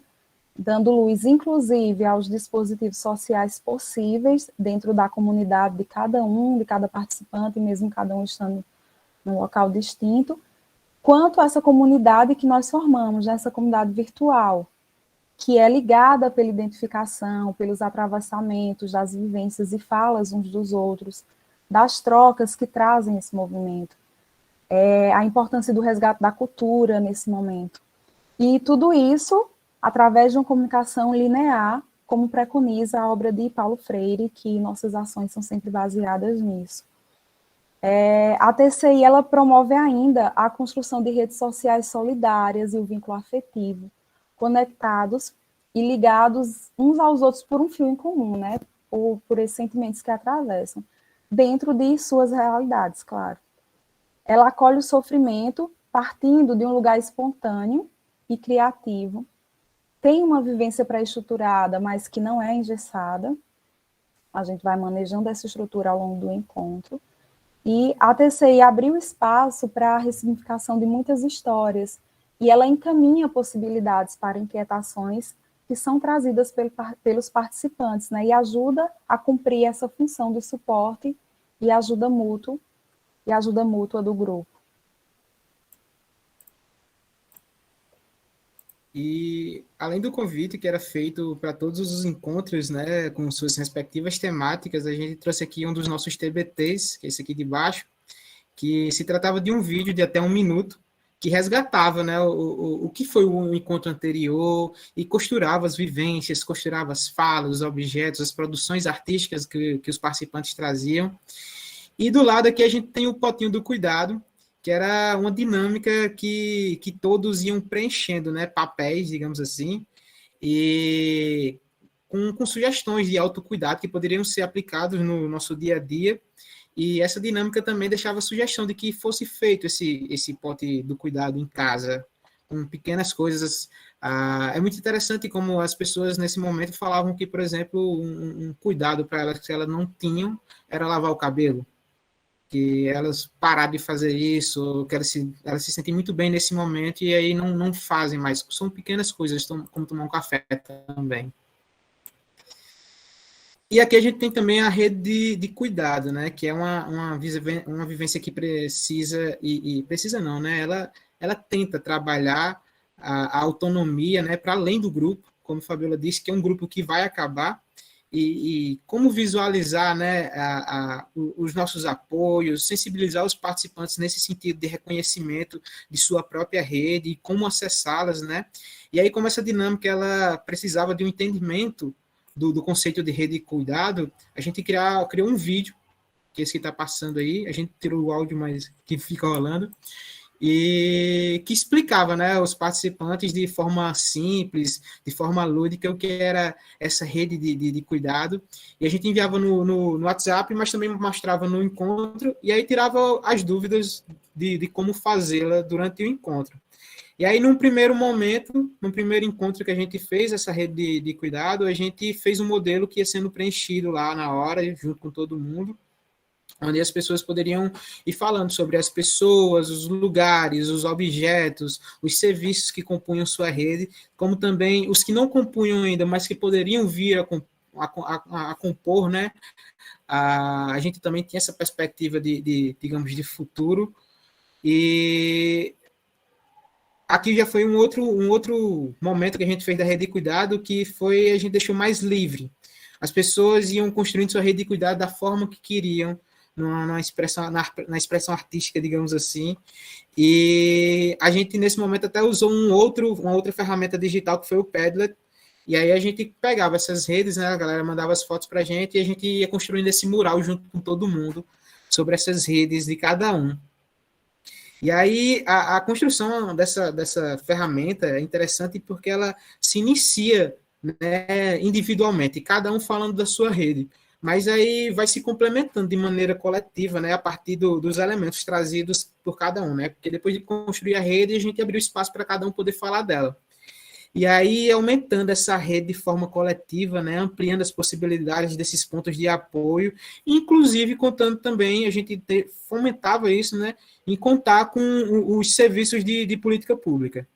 dando luz, inclusive, aos dispositivos sociais possíveis dentro da comunidade de cada participante, mesmo cada um estando num local distinto, quanto essa comunidade que nós formamos, essa comunidade virtual, que é ligada pela identificação, pelos atravessamentos das vivências e falas uns dos outros, das trocas que trazem esse movimento, a importância do resgate da cultura nesse momento. E tudo isso através de uma comunicação linear, como preconiza a obra de Paulo Freire, que nossas ações são sempre baseadas nisso. A TCI, ela promove ainda a construção de redes sociais solidárias e o vínculo afetivo, conectados e ligados uns aos outros por um fio em comum, né? Por esses sentimentos que atravessam, dentro de suas realidades, claro. Ela acolhe o sofrimento partindo de um lugar espontâneo e criativo, tem uma vivência pré-estruturada, mas que não é engessada. A gente vai manejando essa estrutura ao longo do encontro. E a TCI abriu espaço para a ressignificação de muitas histórias, e ela encaminha possibilidades para inquietações que são trazidas pelos participantes, né, e ajuda a cumprir essa função de suporte e ajuda mútua do grupo. E, além do convite que era feito para todos os encontros, né, com suas respectivas temáticas, a gente trouxe aqui um dos nossos TBTs, que é esse aqui de baixo, que se tratava de um vídeo de até 1 minuto, que resgatava, né, o que foi o encontro anterior e costurava as vivências, costurava as falas, os objetos, as produções artísticas que os participantes traziam. E do lado aqui a gente tem o potinho do cuidado, que era uma dinâmica que todos iam preenchendo, né, papéis, digamos assim, e com sugestões de autocuidado que poderiam ser aplicados no nosso dia a dia, e essa dinâmica também deixava sugestão de que fosse feito esse pote do cuidado em casa, com pequenas coisas. É muito interessante como as pessoas nesse momento falavam que, por exemplo, um cuidado para elas que elas não tinham era lavar o cabelo, que elas pararam de fazer isso, que elas se sentem muito bem nesse momento e aí não fazem mais. São pequenas coisas, como tomar um café também. E aqui a gente tem também a rede de cuidado, né, que é uma vivência que precisa, e precisa não, né, ela tenta trabalhar a autonomia, né, para além do grupo, como a Fabiola disse, que é um grupo que vai acabar, e como visualizar, né, os nossos apoios, sensibilizar os participantes nesse sentido de reconhecimento de sua própria rede e como acessá-las, né? E aí, como essa dinâmica ela precisava de um entendimento do conceito de rede de cuidado, a gente criou um vídeo, que é esse que está passando aí, a gente tirou o áudio, mas que fica rolando, e que explicava, né, aos participantes de forma simples, de forma lúdica, o que era essa rede de cuidado, e a gente enviava no WhatsApp, mas também mostrava no encontro, e aí tirava as dúvidas de como fazê-la durante o encontro. E aí, num primeiro momento, num primeiro encontro que a gente fez essa rede de cuidado, a gente fez um modelo que ia sendo preenchido lá na hora, junto com todo mundo, onde as pessoas poderiam ir falando sobre as pessoas, os lugares, os objetos, os serviços que compunham sua rede, como também os que não compunham ainda, mas que poderiam vir a compor, né? A gente também tinha essa perspectiva digamos, de futuro. E aqui já foi um outro momento que a gente fez da rede de cuidado, que foi a gente deixou mais livre. As pessoas iam construindo sua rede de cuidado da forma que queriam, na expressão artística, digamos assim. E a gente, nesse momento, até usou uma outra ferramenta digital, que foi o Padlet. E aí a gente pegava essas redes, né, a galera mandava as fotos para a gente, e a gente ia construindo esse mural junto com todo mundo sobre essas redes de cada um. E aí a construção dessa ferramenta é interessante porque ela se inicia, né, individualmente, cada um falando da sua rede, mas aí vai se complementando de maneira coletiva, né, a partir dos elementos trazidos por cada um, né, porque depois de construir a rede, a gente abriu espaço para cada um poder falar dela. E aí, aumentando essa rede de forma coletiva, né, ampliando as possibilidades desses pontos de apoio, inclusive contando também, a gente fomentava isso, né, em contar com os serviços de política pública.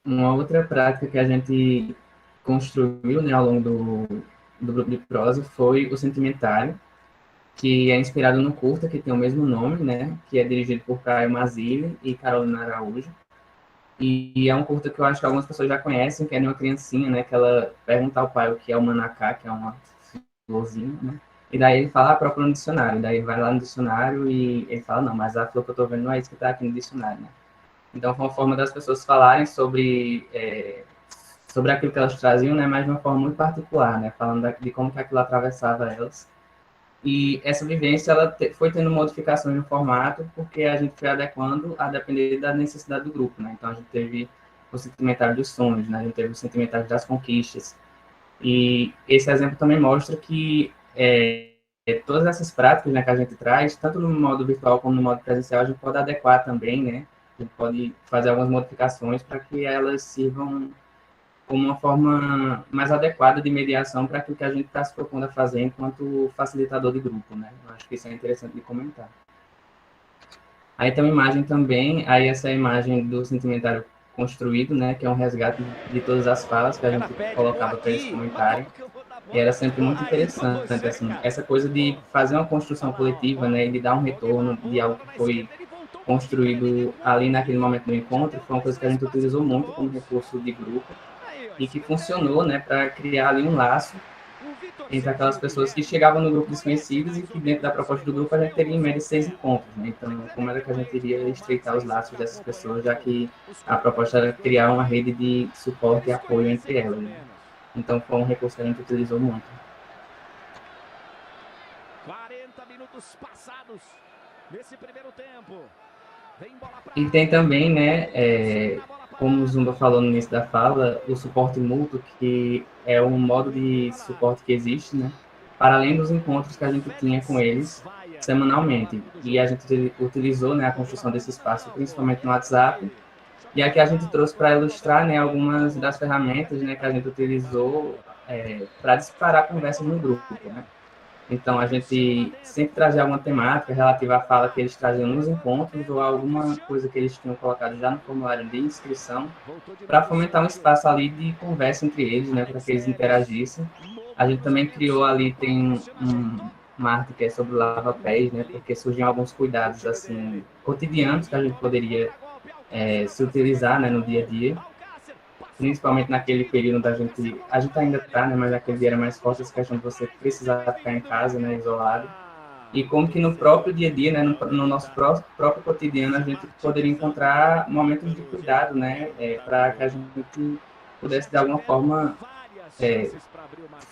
Uma outra prática que a gente construiu, né, ao longo do grupo de prosa foi o sentimentário, que é inspirado no curta que tem o mesmo nome, né, que é dirigido por Caio Mazzilli e Carolina Araújo. E é um curta que eu acho que algumas pessoas já conhecem, que é de uma criancinha, né, que ela pergunta ao pai o que é o manacá, que é uma florzinha, né, e daí ele fala, procura no dicionário, daí ele vai lá no dicionário e ele fala, não, mas a flor que eu tô vendo não é isso que tá aqui no dicionário, né. Então foi uma forma das pessoas falarem sobre aquilo que elas traziam, né, mas de uma forma muito particular, né, falando de como que aquilo atravessava elas. E essa vivência ela foi tendo modificações no formato, porque a gente foi adequando a depender da necessidade do grupo, né? Então a gente teve o sentimentário dos sonhos, né? A gente teve o sentimentário das conquistas. E esse exemplo também mostra que todas essas práticas, né, que a gente traz, tanto no modo virtual como no modo presencial, a gente pode adequar também, né? A gente pode fazer algumas modificações para que elas sirvam como uma forma mais adequada de mediação para aquilo que a gente está se propondo a fazer enquanto facilitador de grupo, né? Eu acho que isso é interessante de comentar. Aí tem uma imagem também, aí essa é a imagem do sentimentário construído, né? Que é um resgate de todas as falas que a gente colocava para esse comentário. E era sempre muito interessante, assim, essa coisa de fazer uma construção coletiva, né? E de dar um retorno de algo que foi construído ali naquele momento do encontro, foi uma coisa que a gente utilizou muito como recurso de grupo e que funcionou, né, para criar ali um laço entre aquelas pessoas que chegavam no grupo desconhecidos e que dentro da proposta do grupo a gente teria em média 6 encontros, né? Então, como era que a gente iria estreitar os laços dessas pessoas, já que a proposta era criar uma rede de suporte e apoio entre elas, né? Então, foi um recurso que a gente utilizou muito. 40 minutos passados nesse primeiro tempo. E tem também, né, como o Zumba falou no início da fala, o suporte mútuo, que é um modo de suporte que existe, né, para além dos encontros que a gente tinha com eles semanalmente. E a gente utilizou, né, a construção desse espaço, principalmente no WhatsApp, e aqui a gente trouxe para ilustrar, né, algumas das ferramentas, né, que a gente utilizou para disparar conversas no grupo, né. Então, a gente sempre trazia alguma temática relativa à fala que eles traziam nos encontros ou alguma coisa que eles tinham colocado já no formulário de inscrição para fomentar um espaço ali de conversa entre eles, né, para que eles interagissem. A gente também criou ali, tem uma arte que é sobre lava-pés, né, porque surgiam alguns cuidados, assim, cotidianos que a gente poderia se utilizar, né, no dia a dia. Principalmente naquele período a gente ainda está, né, mas naquele dia era mais forte essa questão de você precisar ficar em casa, né, isolado. E como que no próprio dia a dia, né, no nosso próprio cotidiano, a gente poderia encontrar momentos de cuidado, né, para que a gente pudesse, de alguma forma,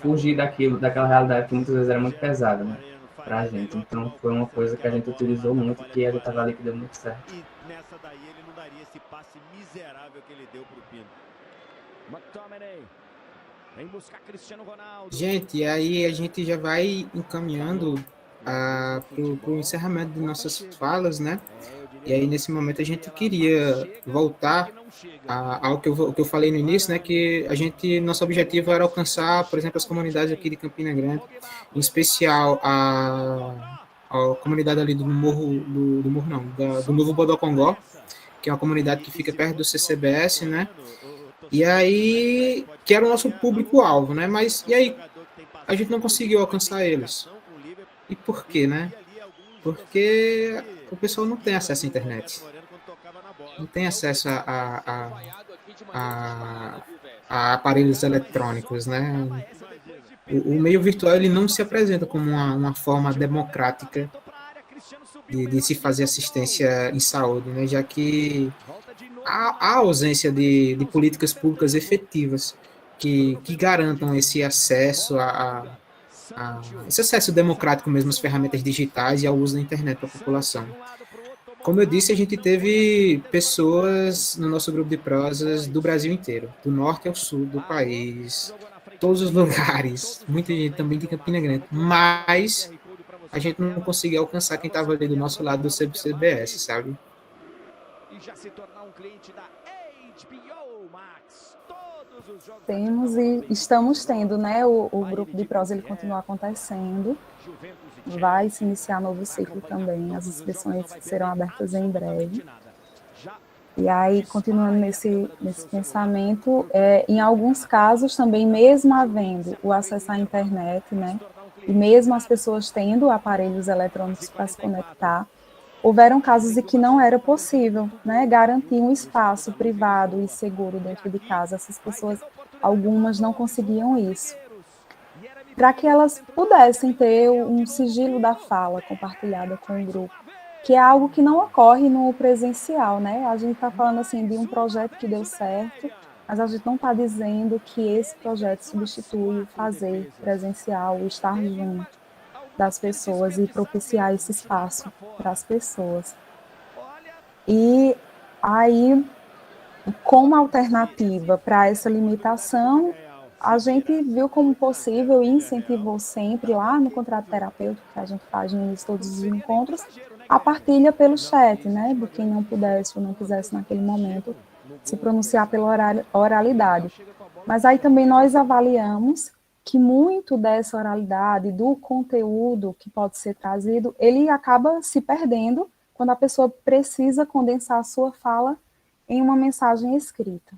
fugir daquela realidade que muitas vezes era muito pesada, né, para a gente. Então, foi uma coisa que a gente utilizou muito, que a gente estava ali que deu muito certo. E nessa daí ele não daria esse passe miserável que ele deu para o Pino. McTominay vem buscar Cristiano Ronaldo. Gente, aí a gente já vai encaminhando para o encerramento de nossas falas, né? E aí, nesse momento, a gente queria voltar ao que eu falei no início, né? Que nosso objetivo era alcançar, por exemplo, as comunidades aqui de Campina Grande, em especial a comunidade ali do Morro, do Morro não, do Novo Bodocongó, que é uma comunidade que fica perto do CCBS, né? E aí, que era o nosso público-alvo, né? Mas, e aí, a gente não conseguiu alcançar eles. E por quê, né? Porque o pessoal não tem acesso à internet. Não tem acesso a aparelhos eletrônicos, né? O meio virtual ele não se apresenta como uma forma democrática de se fazer assistência em saúde, né? Já que há ausência de políticas públicas efetivas que garantam esse acesso esse acesso democrático mesmo às ferramentas digitais e ao uso da internet para a população. Como eu disse, a gente teve pessoas no nosso grupo de prosas do Brasil inteiro, do norte ao sul do país, todos os lugares, muita gente também de Campina Grande, mas a gente não conseguia alcançar quem estava ali do nosso lado do CBS, sabe? Temos e estamos tendo, né? O grupo de prosa ele continua acontecendo. Vai se iniciar novo ciclo também. As inscrições serão abertas em breve. E aí, continuando nesse pensamento, em alguns casos também, mesmo havendo o acesso à internet, né? E mesmo as pessoas tendo aparelhos eletrônicos para se conectar, houveram casos em que não era possível, né, garantir um espaço privado e seguro dentro de casa. Essas pessoas, algumas não conseguiam isso. Para que elas pudessem ter um sigilo da fala compartilhada com o grupo, que é algo que não ocorre no presencial, né? A gente está falando assim de um projeto que deu certo, mas a gente não está dizendo que esse projeto substitui o fazer presencial, o estar junto das pessoas e propiciar esse espaço para as pessoas. E aí, como alternativa para essa limitação, a gente viu como possível e incentivou sempre lá no contrato terapêutico que a gente faz no início de todos os encontros, a partilha pelo chat, né, de quem não pudesse ou não quisesse naquele momento se pronunciar pela oralidade. Mas aí também nós avaliamos que muito dessa oralidade, do conteúdo que pode ser trazido, ele acaba se perdendo quando a pessoa precisa condensar a sua fala em uma mensagem escrita.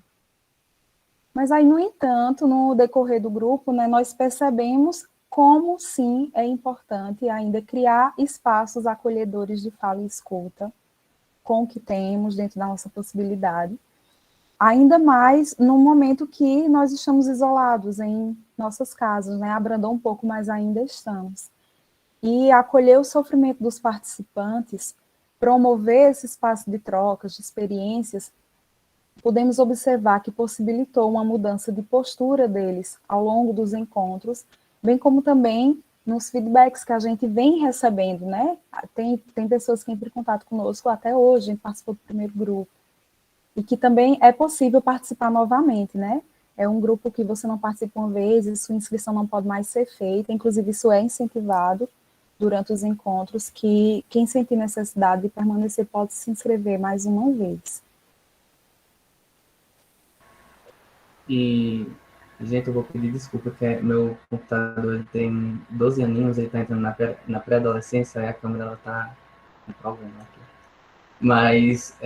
Mas aí, no entanto, no decorrer do grupo, né, nós percebemos como, sim, é importante ainda criar espaços acolhedores de fala e escuta, com o que temos dentro da nossa possibilidade, ainda mais no momento que nós estamos isolados em nossas casas, né? Abrandou um pouco, mas ainda estamos. E acolher o sofrimento dos participantes, promover esse espaço de trocas, de experiências, podemos observar que possibilitou uma mudança de postura deles ao longo dos encontros, bem como também nos feedbacks que a gente vem recebendo, né? Tem pessoas que entram em contato conosco até hoje, a gente participou do primeiro grupo, e que também é possível participar novamente, né? É um grupo que você não participa uma vez, e sua inscrição não pode mais ser feita, inclusive isso é incentivado durante os encontros, que quem sentir necessidade de permanecer pode se inscrever mais uma vez. E, gente, eu vou pedir desculpa, que meu computador ele tem 12 aninhos, ele está entrando na pré-adolescência, e a câmera está com problema aqui. Mas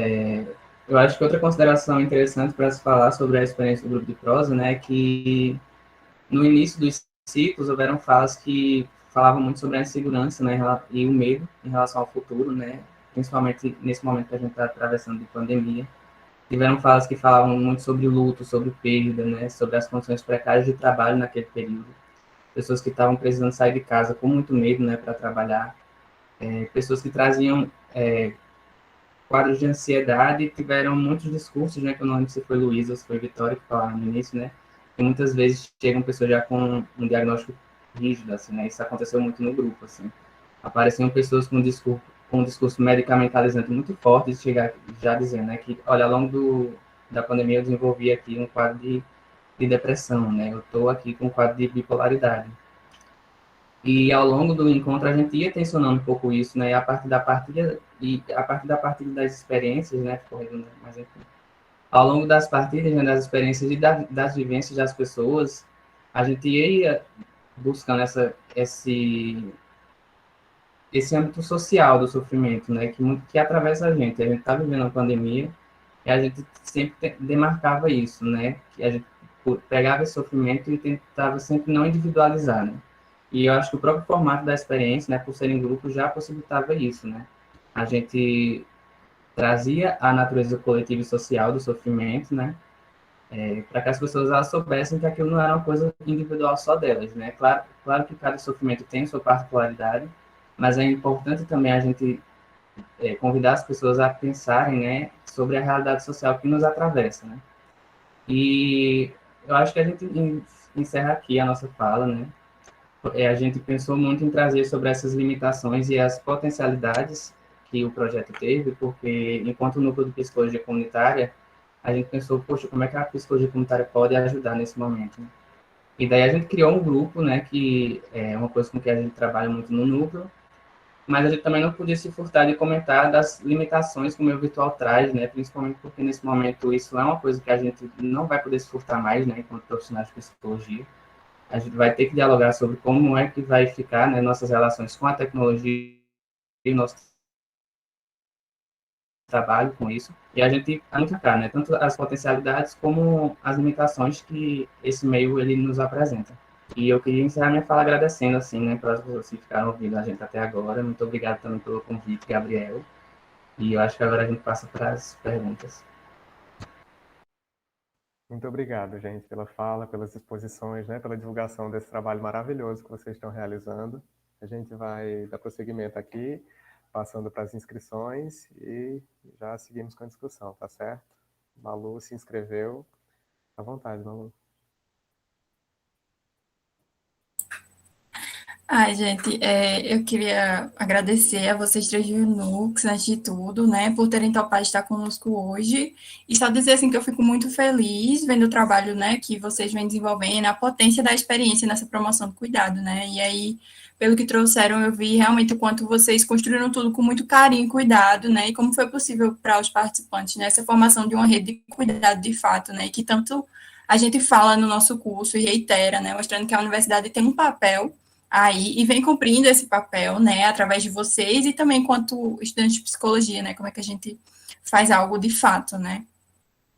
eu acho que outra consideração interessante para se falar sobre a experiência do grupo de prosa, né, é que no início dos ciclos houveram falas que falavam muito sobre a insegurança, né, e o medo em relação ao futuro, né, principalmente nesse momento que a gente está atravessando de pandemia. Tiveram falas que falavam muito sobre luto, sobre perda, né, sobre as condições precárias de trabalho naquele período. Pessoas que estavam precisando sair de casa com muito medo, né, para trabalhar. Pessoas que traziam quadros de ansiedade, tiveram muitos discursos, né, que eu não lembro se foi Luísa ou se foi Vitória que falaram no início, né, que muitas vezes chegam pessoas já com um diagnóstico rígido, assim, né, isso aconteceu muito no grupo, assim. Apareciam pessoas com um discurso medicamentalizante muito forte, de chegar já dizendo, né, que, olha, ao longo da pandemia eu desenvolvi aqui um quadro de depressão, né, eu estou aqui com um quadro de bipolaridade. E ao longo do encontro a gente ia tensionando um pouco isso, né? E a partir da partilha das experiências, né? Mas enfim, ao longo das partidas, né, das experiências e das vivências das pessoas, a gente ia buscando esse âmbito social do sofrimento, né? Que atravessa a gente. A gente está vivendo uma pandemia e a gente sempre demarcava isso, né? Que a gente pegava esse sofrimento e tentava sempre não individualizar, né? E eu acho que o próprio formato da experiência, né, por ser em grupo, já possibilitava isso, né? A gente trazia a natureza coletiva e social do sofrimento, né? Para que as pessoas elas soubessem que aquilo não era uma coisa individual só delas, né? Claro que cada sofrimento tem sua particularidade, mas é importante também a gente convidar as pessoas a pensarem, né, sobre a realidade social que nos atravessa, né? E eu acho que a gente encerra aqui a nossa fala, né? A gente pensou muito em trazer sobre essas limitações e as potencialidades que o projeto teve, porque enquanto núcleo de psicologia comunitária, a gente pensou, poxa, como é que a psicologia comunitária pode ajudar nesse momento, né? E daí a gente criou um grupo, né, que é uma coisa com que a gente trabalha muito no núcleo, mas a gente também não podia se furtar de comentar das limitações que o meio virtual traz, né, principalmente porque nesse momento isso é uma coisa que a gente não vai poder se furtar mais, né, enquanto profissionais de psicologia. A gente vai ter que dialogar sobre como é que vai ficar, né, nossas relações com a tecnologia e nosso trabalho com isso. E a gente identificar, né, tanto as potencialidades como as limitações que esse meio ele nos apresenta. E eu queria encerrar minha fala agradecendo, assim, né, pelas pessoas que ficaram ouvindo a gente até agora. Muito obrigado também pelo convite, Gabriel. E eu acho que agora a gente passa para as perguntas. Muito obrigado, gente, pela fala, pelas exposições, né, pela divulgação desse trabalho maravilhoso que vocês estão realizando. A gente vai dar prosseguimento aqui, passando para as inscrições e já seguimos com a discussão, tá certo? Malu se inscreveu. À vontade, Malu. Ai, gente, eu queria agradecer a vocês três do Nux, antes de tudo, né, por terem topado estar conosco hoje. E só dizer, assim, que eu fico muito feliz vendo o trabalho, né, que vocês vêm desenvolvendo, a potência da experiência nessa promoção do cuidado, né. E aí, pelo que trouxeram, eu vi realmente o quanto vocês construíram tudo com muito carinho e cuidado, né, e como foi possível para os participantes, né, essa formação de uma rede de cuidado de fato, né, que tanto a gente fala no nosso curso e reitera, né, mostrando que a universidade tem um papel aí e vem cumprindo esse papel, né, através de vocês e também enquanto estudante de psicologia, né, como é que a gente faz algo de fato, né.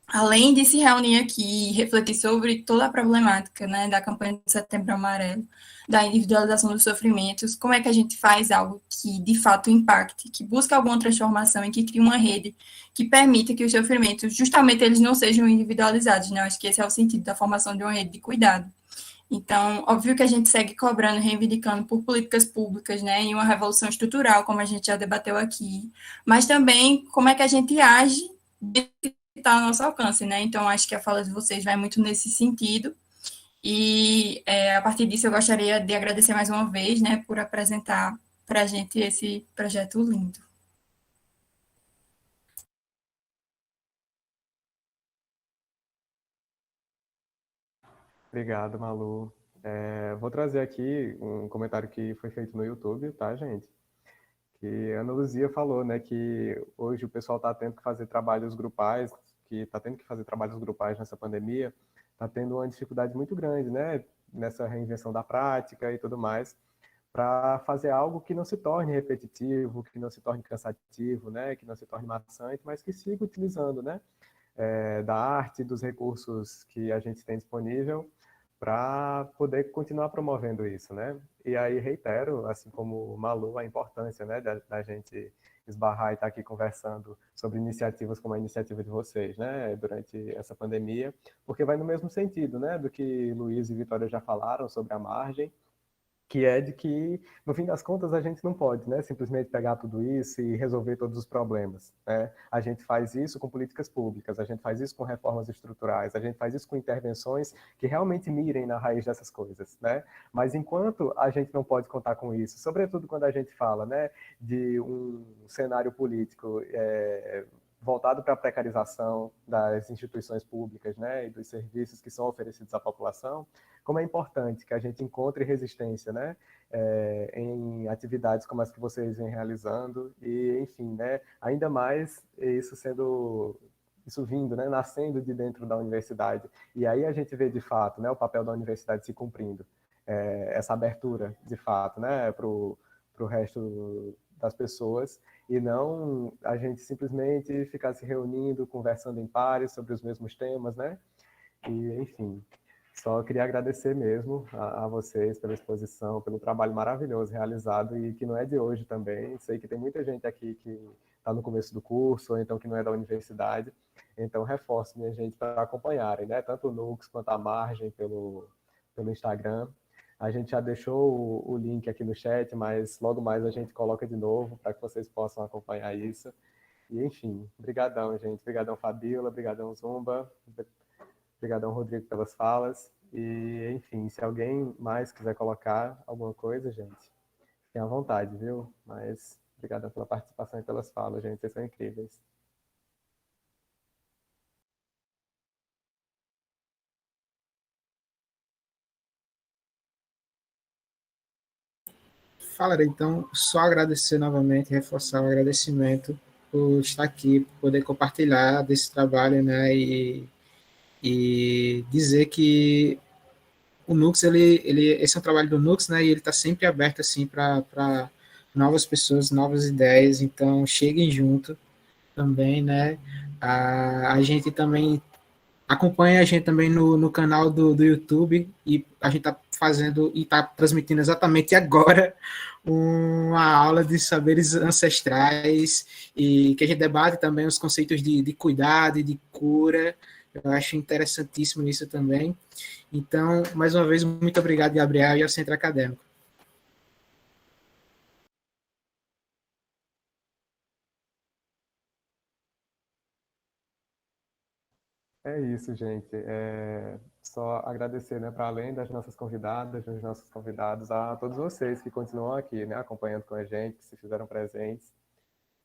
Além de se reunir aqui e refletir sobre toda a problemática, né, da campanha do Setembro Amarelo, da individualização dos sofrimentos, como é que a gente faz algo que de fato impacte, que busque alguma transformação e que crie uma rede que permita que os sofrimentos, justamente, eles não sejam individualizados, né, eu acho que esse é o sentido da formação de uma rede de cuidado. Então, óbvio que a gente segue cobrando, reivindicando por políticas públicas, né, e uma revolução estrutural, como a gente já debateu aqui, mas também como é que a gente age dentro do que está ao nosso alcance, né, então acho que a fala de vocês vai muito nesse sentido, e a partir disso eu gostaria de agradecer mais uma vez, né, por apresentar para a gente esse projeto lindo. Obrigado, Malu. Vou trazer aqui um comentário que foi feito no YouTube, tá, gente? Que a Ana Luzia falou, né, que hoje o pessoal está tendo que fazer trabalhos grupais, nessa pandemia, está tendo uma dificuldade muito grande, né, nessa reinvenção da prática e tudo mais, para fazer algo que não se torne repetitivo, que não se torne cansativo, né, que não se torne maçante, mas que siga utilizando, né, da arte, dos recursos que a gente tem disponível para poder continuar promovendo isso, né? E aí reitero, assim como o Malu, a importância, né, da gente esbarrar e estar aqui conversando sobre iniciativas como a iniciativa de vocês, né, durante essa pandemia, porque vai no mesmo sentido, né, do que Luiz e Vitória já falaram sobre a margem, que é de que, no fim das contas, a gente não pode, né, simplesmente pegar tudo isso e resolver todos os problemas, né? A gente faz isso com políticas públicas, a gente faz isso com reformas estruturais, a gente faz isso com intervenções que realmente mirem na raiz dessas coisas, né? Mas enquanto a gente não pode contar com isso, sobretudo quando a gente fala, né, de um cenário político voltado para a precarização das instituições públicas, né, e dos serviços que são oferecidos à população, como é importante que a gente encontre resistência, né, em atividades como as que vocês vêm realizando e, enfim, né, ainda mais isso vindo, né, nascendo de dentro da universidade. E aí a gente vê de fato, né, o papel da universidade se cumprindo, essa abertura de fato, né, para o resto das pessoas, e não a gente simplesmente ficar se reunindo, conversando em pares sobre os mesmos temas, né? E, enfim, só queria agradecer mesmo a vocês pela exposição, pelo trabalho maravilhoso realizado e que não é de hoje também. Sei que tem muita gente aqui que está no começo do curso, ou então que não é da universidade. Então, reforço, minha gente, para acompanharem, né? Tanto o Nux quanto a Margem pelo Instagram. A gente já deixou o link aqui no chat, mas logo mais a gente coloca de novo para que vocês possam acompanhar isso. E, enfim, brigadão, gente. Brigadão, Fabíola. Brigadão, Zumba. Brigadão, Rodrigo, pelas falas. E, enfim, se alguém mais quiser colocar alguma coisa, gente, fiquem à vontade, viu? Mas brigadão pela participação e pelas falas, gente. Vocês são incríveis. Fala, então, só agradecer novamente, reforçar o agradecimento por estar aqui, por poder compartilhar desse trabalho, né, e dizer que o Nux, esse é um trabalho do Nux, né, e ele está sempre aberto, assim, para novas pessoas, novas ideias, então cheguem junto também, né, a gente também acompanha a gente também no canal do YouTube, e a gente está fazendo e está transmitindo exatamente agora uma aula de saberes ancestrais, e que a gente debate também os conceitos de cuidado e de cura. Eu acho interessantíssimo isso também. Então, mais uma vez, muito obrigado, Gabriel, e ao Centro Acadêmico. É isso, gente. Só agradecer, né, para além das nossas convidadas, dos nossos convidados, a todos vocês que continuam aqui, né, acompanhando com a gente, que se fizeram presentes.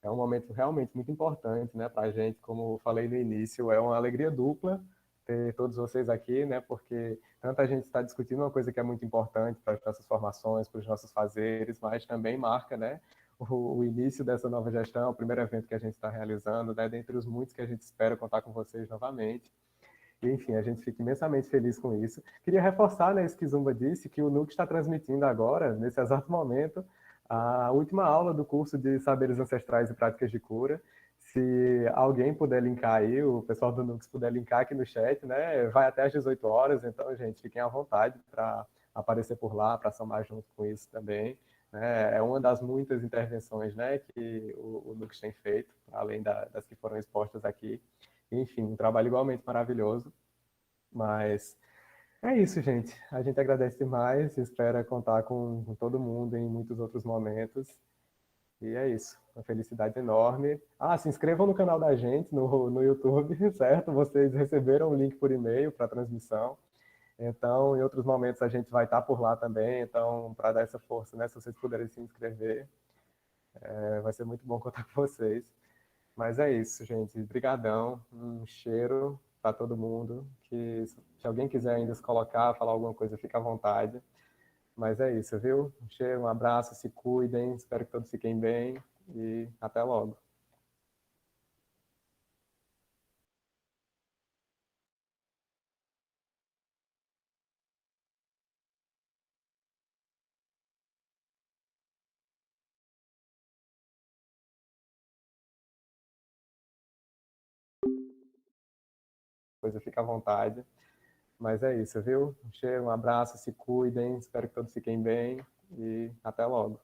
É um momento realmente muito importante, né, para a gente, como eu falei no início, é uma alegria dupla ter todos vocês aqui, né, porque tanta gente está discutindo uma coisa que é muito importante para as nossas formações, para os nossos fazeres, mas também marca, né, o início dessa nova gestão, o primeiro evento que a gente está realizando, né, dentre os muitos que a gente espera contar com vocês novamente. E, enfim, a gente fica imensamente feliz com isso. Queria reforçar, né, isso que Zumba disse, que o NUC está transmitindo agora, nesse exato momento, a última aula do curso de Saberes Ancestrais e Práticas de Cura. Se alguém puder linkar aí, o pessoal do NUC puder linkar aqui no chat, né, vai até às 18 horas, então, gente, fiquem à vontade para aparecer por lá, para somar junto com isso também. Né? É uma das muitas intervenções, né, que o NUC tem feito, além das que foram expostas aqui. Enfim, um trabalho igualmente maravilhoso. Mas é isso, gente. A gente agradece demais, espera contar com todo mundo em muitos outros momentos. E é isso. Uma felicidade enorme. Se inscrevam no canal da gente no YouTube, certo? Vocês receberam o link por e-mail para a transmissão. Então, em outros momentos a gente vai estar por lá também. Então, para dar essa força, né? Se vocês puderem se inscrever, vai ser muito bom contar com vocês. Mas é isso, gente. Brigadão. Um cheiro para todo mundo. Que se alguém quiser ainda se colocar, falar alguma coisa, fica à vontade. Mas é isso, viu? Um cheiro, um abraço, se cuidem. Espero que todos fiquem bem e até logo. Coisa, fica à vontade. Mas é isso, viu? Um cheiro, um abraço, se cuidem. Espero que todos fiquem bem e até logo.